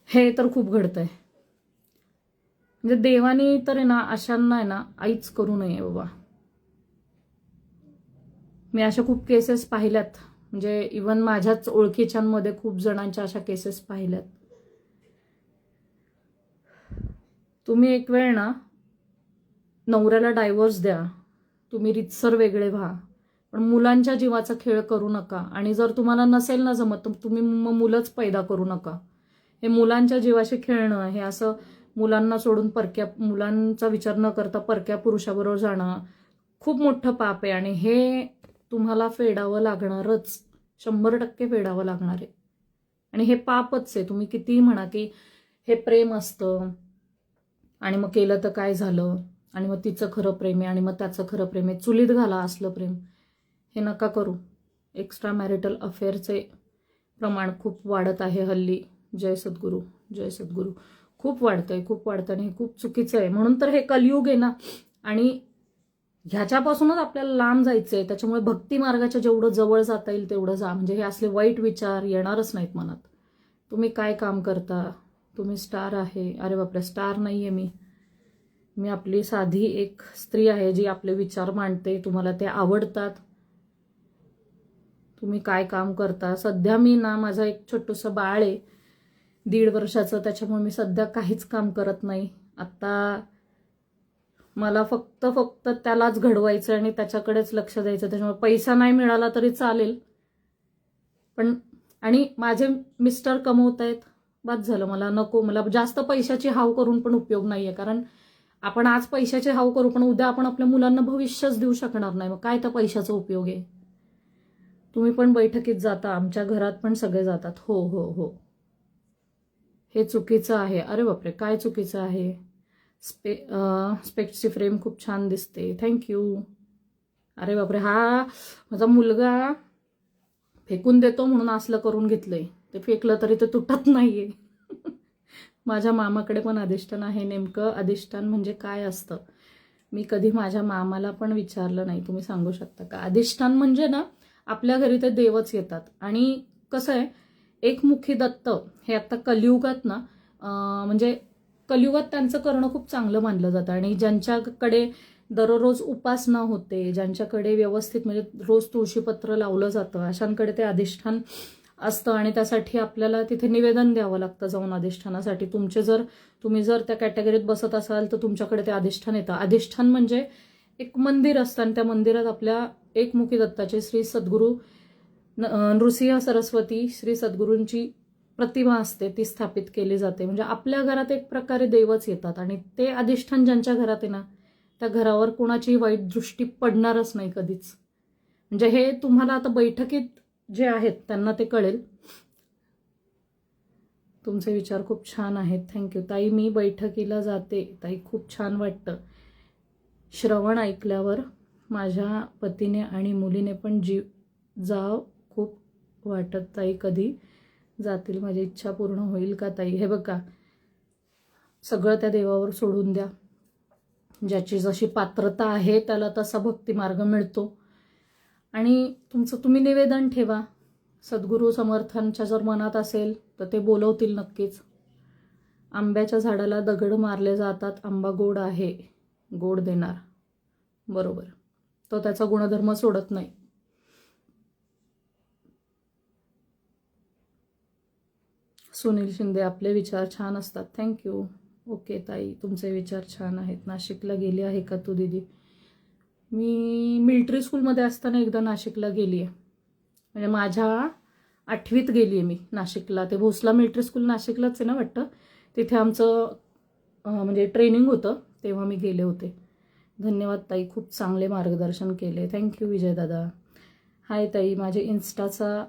हे तर खूप घडतंय. म्हणजे देवानी तर आहे ना अशांना आहे ना आईच करू नये बाबा. मी अशा खूप केसेस पाहिल्यात. म्हणजे इवन माझ्याच ओळखीच्यांमध्ये खूप जणांच्या अशा केसेस पाहिल्यात. तुम्ही एक वेळ ना नवऱ्याला डायव्होर्स द्या, तुम्ही रितसर वेगळे व्हा, पण मुलांच्या जीवाचा खेळ करू नका. आणि जर तुम्हाला नसेल ना जमत तर तुम्ही मुलंच पैदा करू नका. हे मुलांच्या जीवाशी खेळणं, हे असं मुलांना सोडून मुलांचा विचार न करता परक्या पुरुषाबरोबर जाणं खूप मोठं पाप आहे. आणि हे तुम्हाला फेडावं लागणारच. 100% फेडावं लागणार आहे. आणि हे पापच आहे. तुम्ही कितीही म्हणा की हे प्रेम असतं आणि मग केलं तर काय झालं, आणि मग तिचं खरं प्रेम आहे आणि मग त्याचं खरं प्रेम आहे, चुलीत घाला असलं प्रेम. हे नका करू. एक्स्ट्रा मॅरिटल अफेअरचे प्रमाण खूप वाढत आहे हल्ली. जय सद्गुरू, जय सद्गुरू. खूप वाढतंय आणि हे खूप चुकीचं आहे. म्हणून तर हे कलियुग आहे ना. आणि ह्याच्यापासूनच आपल्याला लांब जायचंय. त्याच्यामुळे भक्ती मार्गाच्या जेवढं जवळ जाता येईल तेवढं जा. म्हणजे हे असले वाईट विचार येणारच नाहीत मनात. तुम्ही काय काम करता, तुम्ही स्टार आहे. अरे बापरे, स्टार नाहीये मी आपली साधी एक स्त्री आहे जी आपले विचार मांडते. तुम्हाला ते आवडतात. तुम्ही काय काम करता. सध्या मी ना माझं एक छोटंसं बाळ आहे 1.5 वर्षाचं. त्याच्यामुळे मी सध्या काहीच काम करत नाही. आता मला फक्त त्यालाच घडवायचं आणि त्याच्याकडेच लक्ष द्यायचं. त्याच्यामुळे पैसा नाही मिळाला तरी चालेल, पण आणि माझे मिस्टर कमवतायत, बस झालं. मला नको. मला जास्त पैशाची हाव करून पण उपयोग नाहीये. कारण आपण आज पैशाची हाव करू पण उद्या आपण आपल्या मुलांना भविष्यच देऊ शकणार नाही. मग काय त्या पैशाचा उपयोग आहे. तुम्ही पण बैठकीत जाता, आमच्या घरात पण सगळे जातात. हो हो हो, हे चुकीचं आहे. अरे बापरे, काय चुकीचं आहे. स्पेक्सची फ्रेम खूप छान दिसते, थँक्यू. अरे बापरे, हा माझा मुलगा फेकून देतो म्हणून असलं करून घेतलंय. ते फेकलं तरी ते तुटत नाहीये. माझ्या मामाकडे पण अधिष्ठान आहे. नेमकं अधिष्ठान म्हणजे काय असतं मी कधी माझ्या मामाला पण विचारलं नाही. तुम्ही सांगू शकता का. अधिष्ठान म्हणजे ना आपल्या घरी ते देवच येतात. आणि कसं आहे, एकमुखी दत्त हे आता कलियुगात ना म्हणजे कलियुगात त्यांचं करणं खूप चांगलं मानलं जातं. आणि ज्यांच्याकडे दररोज उपासना होते, ज्यांच्याकडे व्यवस्थित म्हणजे रोज तुळशीपत्र लावलं जातं, अशांकडे ते अधिष्ठान असतं. आणि त्यासाठी आपल्याला तिथे निवेदन द्यावं लागतं जाऊन अधिष्ठानासाठी. तुम्ही जर त्या कॅटेगरीत बसत असाल तर तुमच्याकडे ते अधिष्ठान येतं. अधिष्ठान म्हणजे एक मंदिर असतं आणि त्या मंदिरात आपल्या एकमुखी दत्ताचे श्री सद्गुरू नृसिंह सरस्वती श्री सद्गुरूंची प्रतिमा असते, ती स्थापित केली जाते. म्हणजे आपल्या घरात एक प्रकारे देवच येतात. आणि ते अधिष्ठान ज्यांच्या घरात आहे ना त्या घरावर कोणाचीही वाईट दृष्टी पडणारच नाही कधीच. म्हणजे हे तुम्हाला आता बैठकीत जे आहेत त्यांना ते कळेल. तुमचे विचार खूप छान आहेत. थँक्यू ताई. मी बैठकीला जाते ताई, खूप छान वाटतं. श्रवण ऐकल्यावर माझ्या पतीने आणि मुलीने पण जीव जाव खूप वाटत ताई. कधी जातील, माझी इच्छा पूर्ण होईल का ताई? हे बघा, सगळं त्या देवावर सोडून द्या. ज्याची जशी पात्रता आहे त्याला तसा भक्तिमार्ग मिळतो. आणि तुमचं तुम्ही निवेदन ठेवा. सद्गुरू समर्थांच्या जर मनात असेल तर ते बोलवतील नक्कीच. आंब्याच्या झाडाला दगड मारले जातात, आंबा गोड आहे, गोड देणार. बरोबर, तो त्याचा गुणधर्म सोडत नाही. सुनील शिंदे, आपले विचार छान असतात. थँक्यू. ओके ताई, तुमचे विचार छान आहेत. नाशिकला गेली आहे का तू दीदी? मी मिलिटरी स्कूलमध्ये असताना एकदा नाशिकला गेली आहे. म्हणजे माझ्या 8वीत गेली आहे मी नाशिकला. ते भोसला मिलिटरी स्कूल नाशिकलाच आहे ना वाटतं. तिथे आमचं म्हणजे ट्रेनिंग होतं, तेव्हा मी गेले होते. धन्यवाद ताई, खूप चांगले मार्गदर्शन केले. थँक्यू विजय दादा. हाय ताई, माझे इन्स्टाचा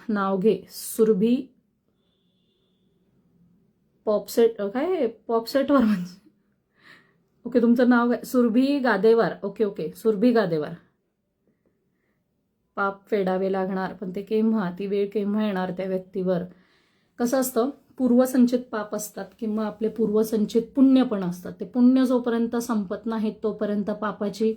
नाव घे, सुरभी पॉपसेट. काय पॉपसेटवर म्हणजे? ओके, तुमचं नाव काय? सुरभी गादेवार. ओके, सुरभी गादेवार. पाप फेडावे लागणार, पण ते केव्हा, ती वेळ केव्हा येणार त्या व्यक्तीवर? कसं असतं, पूर्वसंचित पाप असतात किंवा आपले पूर्वसंचित पुण्य पण असतात. ते पुण्य जोपर्यंत संपत नाहीत तोपर्यंत पापाची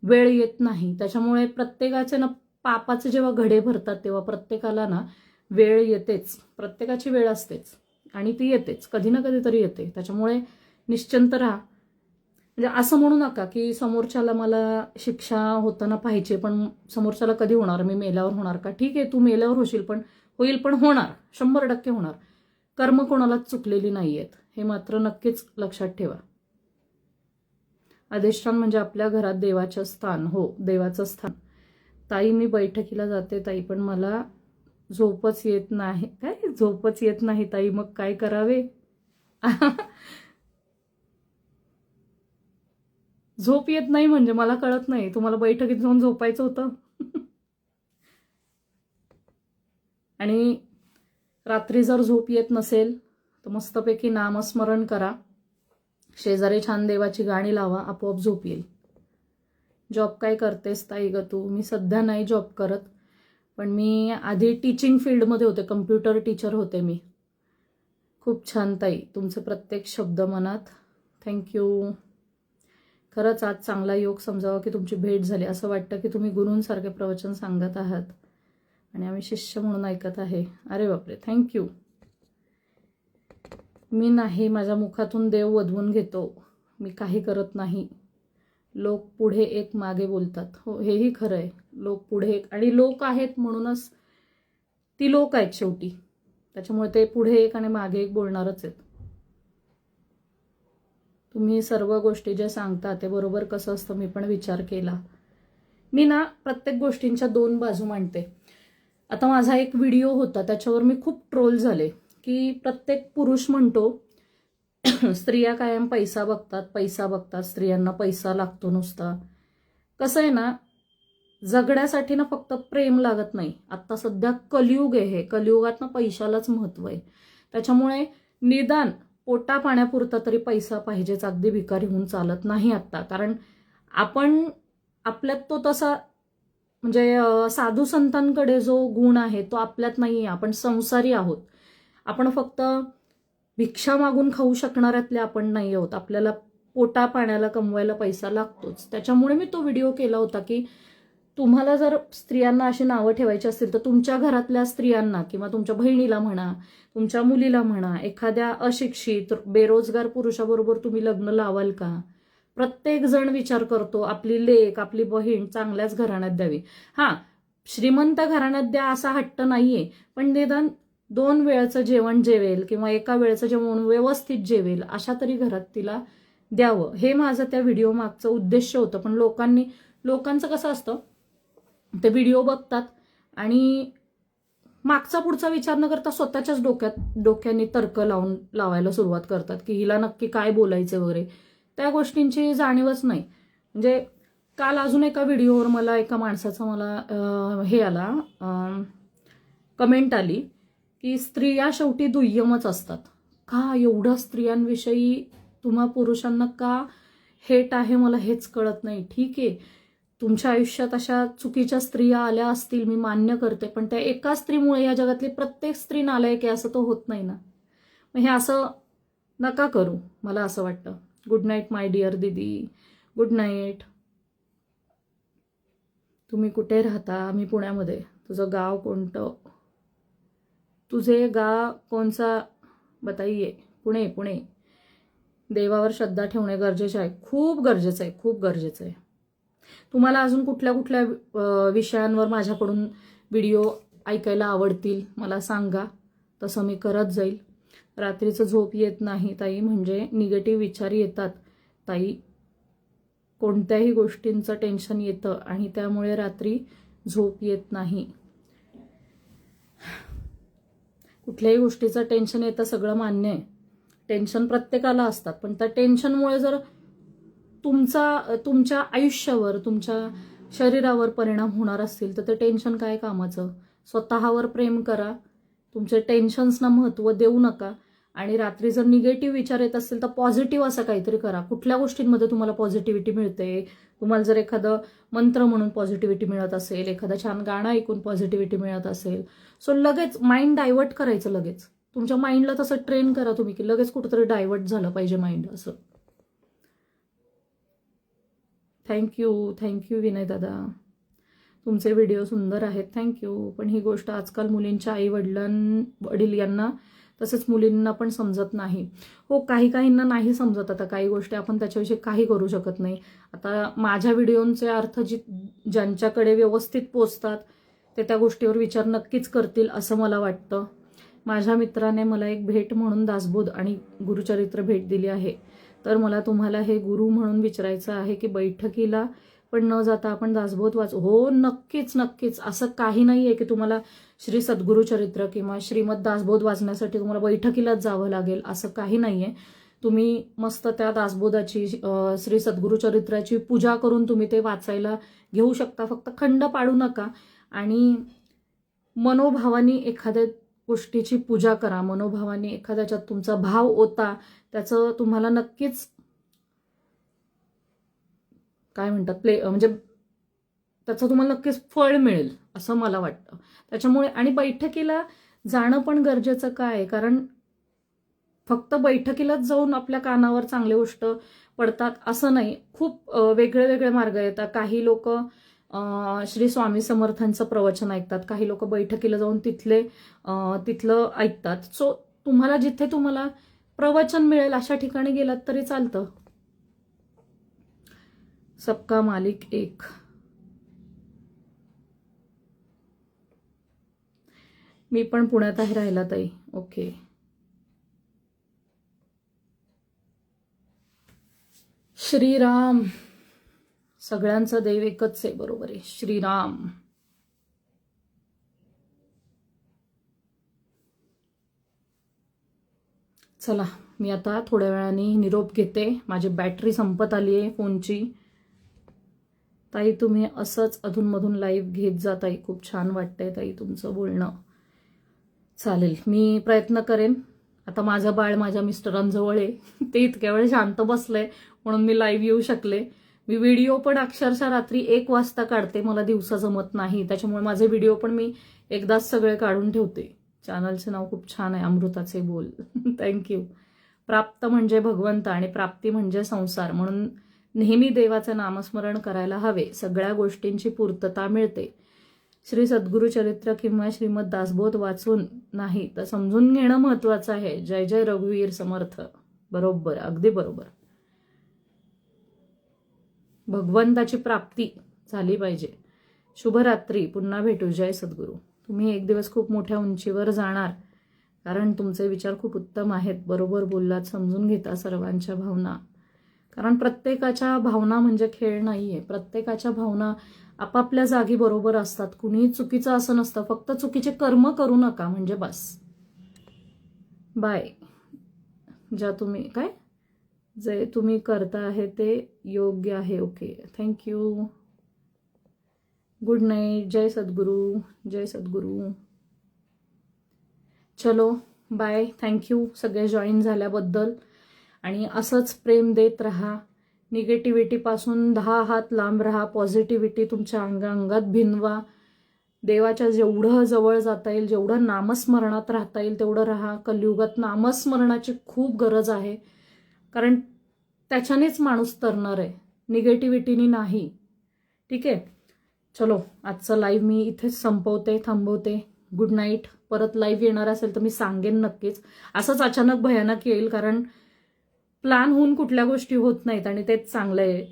वेळ येत नाही. त्याच्यामुळे प्रत्येकाचे ना, पापाचे जेव्हा घडे भरतात तेव्हा प्रत्येकाला ना वेळ येतेच. प्रत्येकाची वेळ असतेच आणि ती येतेच, कधी ना कधीतरी येते. त्याच्यामुळे निश्चिंत राहा. म्हणजे असं म्हणू नका की समोरच्याला मला शिक्षा होताना पाहिजे, पण समोरच्याला कधी होणार, मी मेल्यावर होणार का? ठीक आहे, तू मेल्यावर होशील, पण होईल, पण होणार, 100% होणार. कर्म कोणालाच चुकलेली नाही आहेत, हे मात्र नक्कीच लक्षात ठेवा. अधिष्ठान म्हणजे आपल्या घरात देवाचं स्थान. हो, देवाचं स्थान. ताई, मी बैठकीला जाते ताई, पण मला झोपच येत नाही. काय झोपच येत नाही ताई, मग काय करावे? झोप येत नाही म्हणजे मला कळत नाही, तुम्हाला बैठकीत जाऊन झोपायचं होतं? आणि रात्री जर झोप येत नसेल तर मस्तपैकी नामस्मरण करा, शेजारी छान देवाची गाणी लावा, आपोआप झोप येईल. जॉब काय करतेस ताई ग तू? मी सध्या नाही जॉब करत, पण मी आधी टीचिंग फील्डमध्ये होते, कम्प्युटर टीचर होते मी. खूप छान ताई, तुमचे प्रत्येक शब्द मनात. थँक्यू. खरंच आज चांगला योग समजावा की तुमची भेट झाली. असं वाटतं की तुम्ही गुरूंसारखे प्रवचन सांगत आहात आणि आम्ही शिष्य म्हणून ऐकत आहे. अरे बापरे, थँक्यू. मी नाही, माझ्या मुखातून देव वधवून घेतो, मी काही करत नाही. लोक पुढे एक मागे बोलतात. हो, हेही खरं आहे. लोक पुढे एक, आणि लोक आहेत म्हणूनच ती लोक आहेत शेवटी, त्याच्यामुळे ते पुढे एक आणि मागे एक बोलणारच आहेत. तुम्ही सर्व गोष्टी जे सांगता ते बरोबर कसं असतं मी पण विचार केला. मी ना प्रत्येक गोष्टींच्या 2 बाजू मांडते. आता माझा एक व्हिडिओ होता, त्याच्यावर मी खूप ट्रोल झाले की प्रत्येक पुरुष म्हणतो स्त्रिया कायम पैसा बघतात, स्त्रियांना पैसा लागतो नुसता. कसं आहे ना, जगण्यासाठी ना फक्त प्रेम लागत नाही. आता सध्या कलियुग आहे, हे कलियुगात ना पैशालाच महत्व आहे. त्याच्यामुळे निदान पोटा पाण्यापुरता तरी पैसा पाहिजेच, अगदी भिकारी होऊन चालत नाही आत्ता. कारण आपण आपल्यात तो तसा, म्हणजे साधू संतांकडे जो गुण आहे तो आपल्यात नाही आहे. आपण संसारी आहोत. आपण फक्त भिक्षा मागून खाऊ शकणाऱ्यातले आपण नाही आहोत. आपल्याला पोटा पाण्याला कमवायला पैसा लागतोच. त्याच्यामुळे मी तो व्हिडिओ केला होता की तुम्हाला जर स्त्रियांना अशी नावं ठेवायची असतील तर तुमच्या घरातल्या स्त्रियांना किंवा तुमच्या बहिणीला म्हणा, तुमच्या मुलीला म्हणा, एखाद्या अशिक्षित बेरोजगार पुरुषाबरोबर तुम्ही लग्न लावाल का? प्रत्येक जण विचार करतो आपली लेक, आपली बहीण चांगल्याच घराण्यात द्यावी. हां, श्रीमंत घराण्यात द्या असा हट्ट नाहीये, पण निदान 2 वेळचं जेवण जेवेल किंवा एका वेळचं जेवण व्यवस्थित जेवेल अशा तरी घरात तिला द्यावं, हे माझं त्या व्हिडिओ मागचं उद्देश होतं. पण लोकांचं कसं असतं, ते व्हिडिओ बघतात आणि मागचा पुढचा विचार न करता स्वतःच्याच डोक्याने तर्क लावायला सुरुवात करतात की हिला नक्की काय बोलायचं वगैरे. त्या गोष्टींची जाणीवच नाही. म्हणजे काल अजून एका व्हिडिओवर मला एका माणसाचा हे आला, कमेंट आली की स्त्रिया शेवटी दुय्यमच असतात. का एवढं स्त्रियांविषयी तुम्हा पुरुषांना का हेट आहे मला हेच कळत नाही. ठीक आहे, तुमच्या आयुष्यात अशा चुकीच्या स्त्रिया आल्या असतील, मी मान्य करते, पण त्या एका स्त्रीमुळे या जगातली प्रत्येक स्त्री नालायक आहे असं तो होत नाही ना. मग हे असं नका करू, मला असं वाटतं. गुड नाईट माय डिअर दीदी, गुड नाईट. तुम्ही कुठे राहता? मी पुण्यामध्ये. तुझं गाव कोणतं? तुझे गाव कोणचा बताइये? पुणे. पुणे. देवावर श्रद्धा ठेवणे गरजेचे आहे. खूप गरजेचं आहे, खूप गरजेचं आहे. तुम्हाला अजून कुठल्या कुठल्या विषयांवर माझ्याकडून व्हिडिओ ऐकायला आवडतील मला सांगा, तसं मी करत जाईल. रात्रीचं झोप येत नाही ताई, म्हणजे निगेटिव्ह विचार येतात ताई. कोणत्याही गोष्टींचं टेन्शन येतं आणि त्यामुळे रात्री झोप येत नाही. कुठल्याही गोष्टीचं टेन्शन येतं, सगळं मान्य आहे. टेन्शन प्रत्येकाला असतात, पण त्या टेन्शनमुळे जर तुमच्या आयुष्यावर, तुमच्या शरीरावर परिणाम होणार असतील तर ते टेन्शन काय कामाचं. स्वतःवर प्रेम करा, तुमचे टेन्शन्सना महत्त्व देऊ नका. आणि रात्री जर निगेटिव्ह विचार येत असतील तर पॉझिटिव्ह असं काहीतरी करा. कुठल्या गोष्टींमध्ये तुम्हाला पॉझिटिव्हिटी मिळते? तुम्हाला जर एखादं मंत्र म्हणून पॉझिटिव्हिटी मिळत असेल, एखादं छान गाणं ऐकून पॉझिटिव्हिटी मिळत असेल, सो लगेच माइंड डायव्हर्ट करायचं. लगेच तुमच्या माइंडला तसं ट्रेन करा तुम्ही की लगेच कुठंतरी डायव्हर्ट झालं पाहिजे माइंड असं. थँक्यू विनय दादा, तुमचे व्हिडिओ सुंदर आहेत, थँक्यू. पण ही गोष्ट आजकाल मुलींच्या वडील यांना तसंच मुलींना पण समजत नाही. हो, काहींना नाही समजत. आता काही गोष्टी आपण त्याच्याविषयी काही करू शकत नाही. आता माझ्या व्हिडिओंचे अर्थ ज्यांच्याकडे व्यवस्थित पोचतात ते त्या गोष्टीवर विचार नक्कीच करतील असं मला वाटतं. माझ्या मित्राने मला एक भेट म्हणून दासबोध आणि गुरुचरित्र भेट दिली आहे. तर मला तुम्हाला हे गुरु म्हणून विचारायचं आहे की बैठकीला पण न जाता आपण दासबोध वाचू? हो, नक्कीच नक्कीच. असं काही नाही आहे की तुम्हाला श्री सद्गुरु चरित्र किंवा श्रीमद दासबोध वाचण्यासाठी तुम्हाला बैठकीलाच जावं लागेल, असं काही नाही आहे. तुम्ही मस्त त्या दासबोधाची श्री सद्गुरु चरित्राची पूजा करून तुम्ही ते वाचायला घेऊ शकता. फक्त खंड पाडू नका आणि मनोभावानी एखाद्या गोष्टीची पूजा करा. मनोभावानी एखाद्याच्यात तुमचा भाव ओता, त्याचं तुम्हाला नक्कीच काय म्हणतात म्हणजे त्याचं तुम्हाला नक्कीच फळ मिळेल असं मला वाटतं. त्याच्यामुळे आणि बैठकीला जाणं पण गरजेचं काय, कारण फक्त बैठकीलाच जाऊन आपल्या कानावर चांगली गोष्ट पडतात असं नाही. खूप वेगळे वेगळे मार्ग येतात. काही लोक श्री स्वामी समर्थांचं प्रवचन ऐकतात, काही लोक बैठकीला जाऊन तिथलं ऐकतात. सो तुम्हाला जिथे तुम्हाला प्रवचन मिळेल अशा ठिकाणी गेलात तरी चालतं. सबका मालिक एक. मी पण पुण्यात आहे राहायला ताई. ओके. श्रीराम. सगळ्यांचा देव एकच आहे, बरोबर आहे, श्रीराम. चला, मी आता थोड्या वेळाने निरोप घेते. माझी बॅटरी संपत आली आहे फोनची. ताई तुम्ही असंच अधूनमधून लाईव्ह घेत जा ताई, खूप छान वाटतंय ताई तुमचं बोलणं. चालेल, मी प्रयत्न करेन. आता माझं बाळ माझ्या मिस्टरांजवळ आहे, ते इतक्या वेळ शांत बसलंय म्हणून मी लाईव्ह येऊ शकले. मी व्हिडिओ पण अक्षरशः रात्री 1 वाजता काढते, मला दिवसा जमत नाही. त्याच्यामुळे माझे व्हिडिओ पण मी एकदाच सगळे काढून ठेवते. चॅनलचे नाव खूप छान आहे, अमृताचे बोल. थँक्यू. प्राप्त म्हणजे भगवंत आणि प्राप्ती म्हणजे संसार, म्हणून नेहमी देवाचे नामस्मरण करायला हवे. सगळ्या गोष्टींची पूर्तता मिळते. श्री सद्गुरु चरित्र किंवा श्रीमद दासबोध वाचून नाही तर समजून घेणं महत्वाचं आहे. जय जय रघुवीर समर्थ. बरोबर, अगदी बरोबर. भगवंताची प्राप्ती झाली पाहिजे. शुभरात्री, पुन्हा भेटू. जय सद्गुरू. तुम्ही एक दिवस खूप मोठ्या उंचीवर जाणार, कारण तुमचे विचार खूप उत्तम आहेत. बरोबर बोललात, समजून घेता सर्वांच्या भावना. कारण प्रत्येकाच्या भावना म्हणजे खेळ नाहीये. प्रत्येकाच्या भावना आपापल्या जागी बरोबर असतात. कुणीही चुकीचं असं नसतं, फक्त चुकीचे कर्म करू नका म्हणजे बस. बाय. जे तुम्ही करता आहे ते योग्य आहे. Okay, thank you. Good night. जय सद्गुरू. जय सद्गुरू. चलो बाय. थँक्यू सगळे जॉईन झाल्याबद्दल. आणि असंच प्रेम देत राहा. निगेटिव्हिटीपासून 10 हात लांब राहा. पॉझिटिव्हिटी तुमच्या अंगात भिनवा. देवाच्या जेवढं जवळ जाता येईल, जेवढं नामस्मरणात राहता येईल तेवढं राहा. कलियुगात नामस्मरणाची खूप गरज आहे, कारण त्याच्यानेच माणूस तरणार आहे, निगेटिव्हिटीनी नाही. ठीक आहे, चलो आजचं लाईव्ह मी इथेच संपवते, थांबवते. Good night. परत लाईव्ह येणार असेल तर मी सांगेन नक्कीच. असंच अचानक भयानक येईल, कारण प्लॅन होऊन कुठल्या गोष्टी होत नाहीत आणि तेच चांगलं आहे.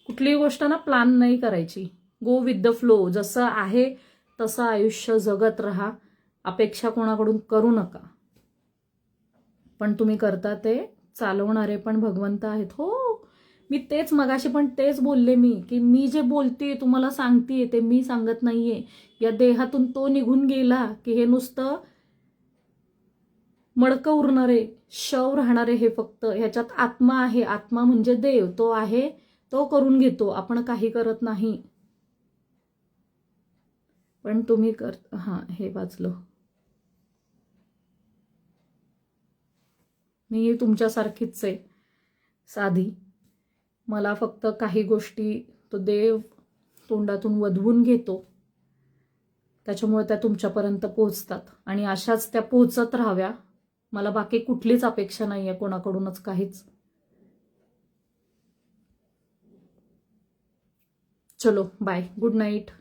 कुठलीही गोष्ट ना प्लॅन नाही करायची. Go with the flow. जसं आहे तसं आयुष्य जगत राहा. अपेक्षा कोणाकडून करू नका. पण तुम्ही करता ते चालवणारे पण भगवंत आहेत. हो, मी तेच मगाशी पण तेच बोलले मी, की मी जे बोलतेय तुम्हाला सांगतेय ते मी सांगत नाहीये. या देहातून तो निघून गेला की हे नुसतं मडकं उरणारे, शव राहणारे. हे फक्त ह्याच्यात आत्मा आहे. आत्मा म्हणजे देव. तो आहे, तो करून घेतो. आपण काही करत नाही. पण तुम्ही हां, हे वाचलं. मी तुमच्यासारखीच आहे, साधी. मला फक्त काही गोष्टी तो देव तोंडातून वधवून घेतो, त्याच्यामुळे त्या तुमच्यापर्यंत पोहोचतात. आणि अशाच त्या पोहोचत राहाव्या. मला बाकी कुठलीच अपेक्षा नाही आहे कोणाकडूनच, काहीच. चलो बाय. Good night.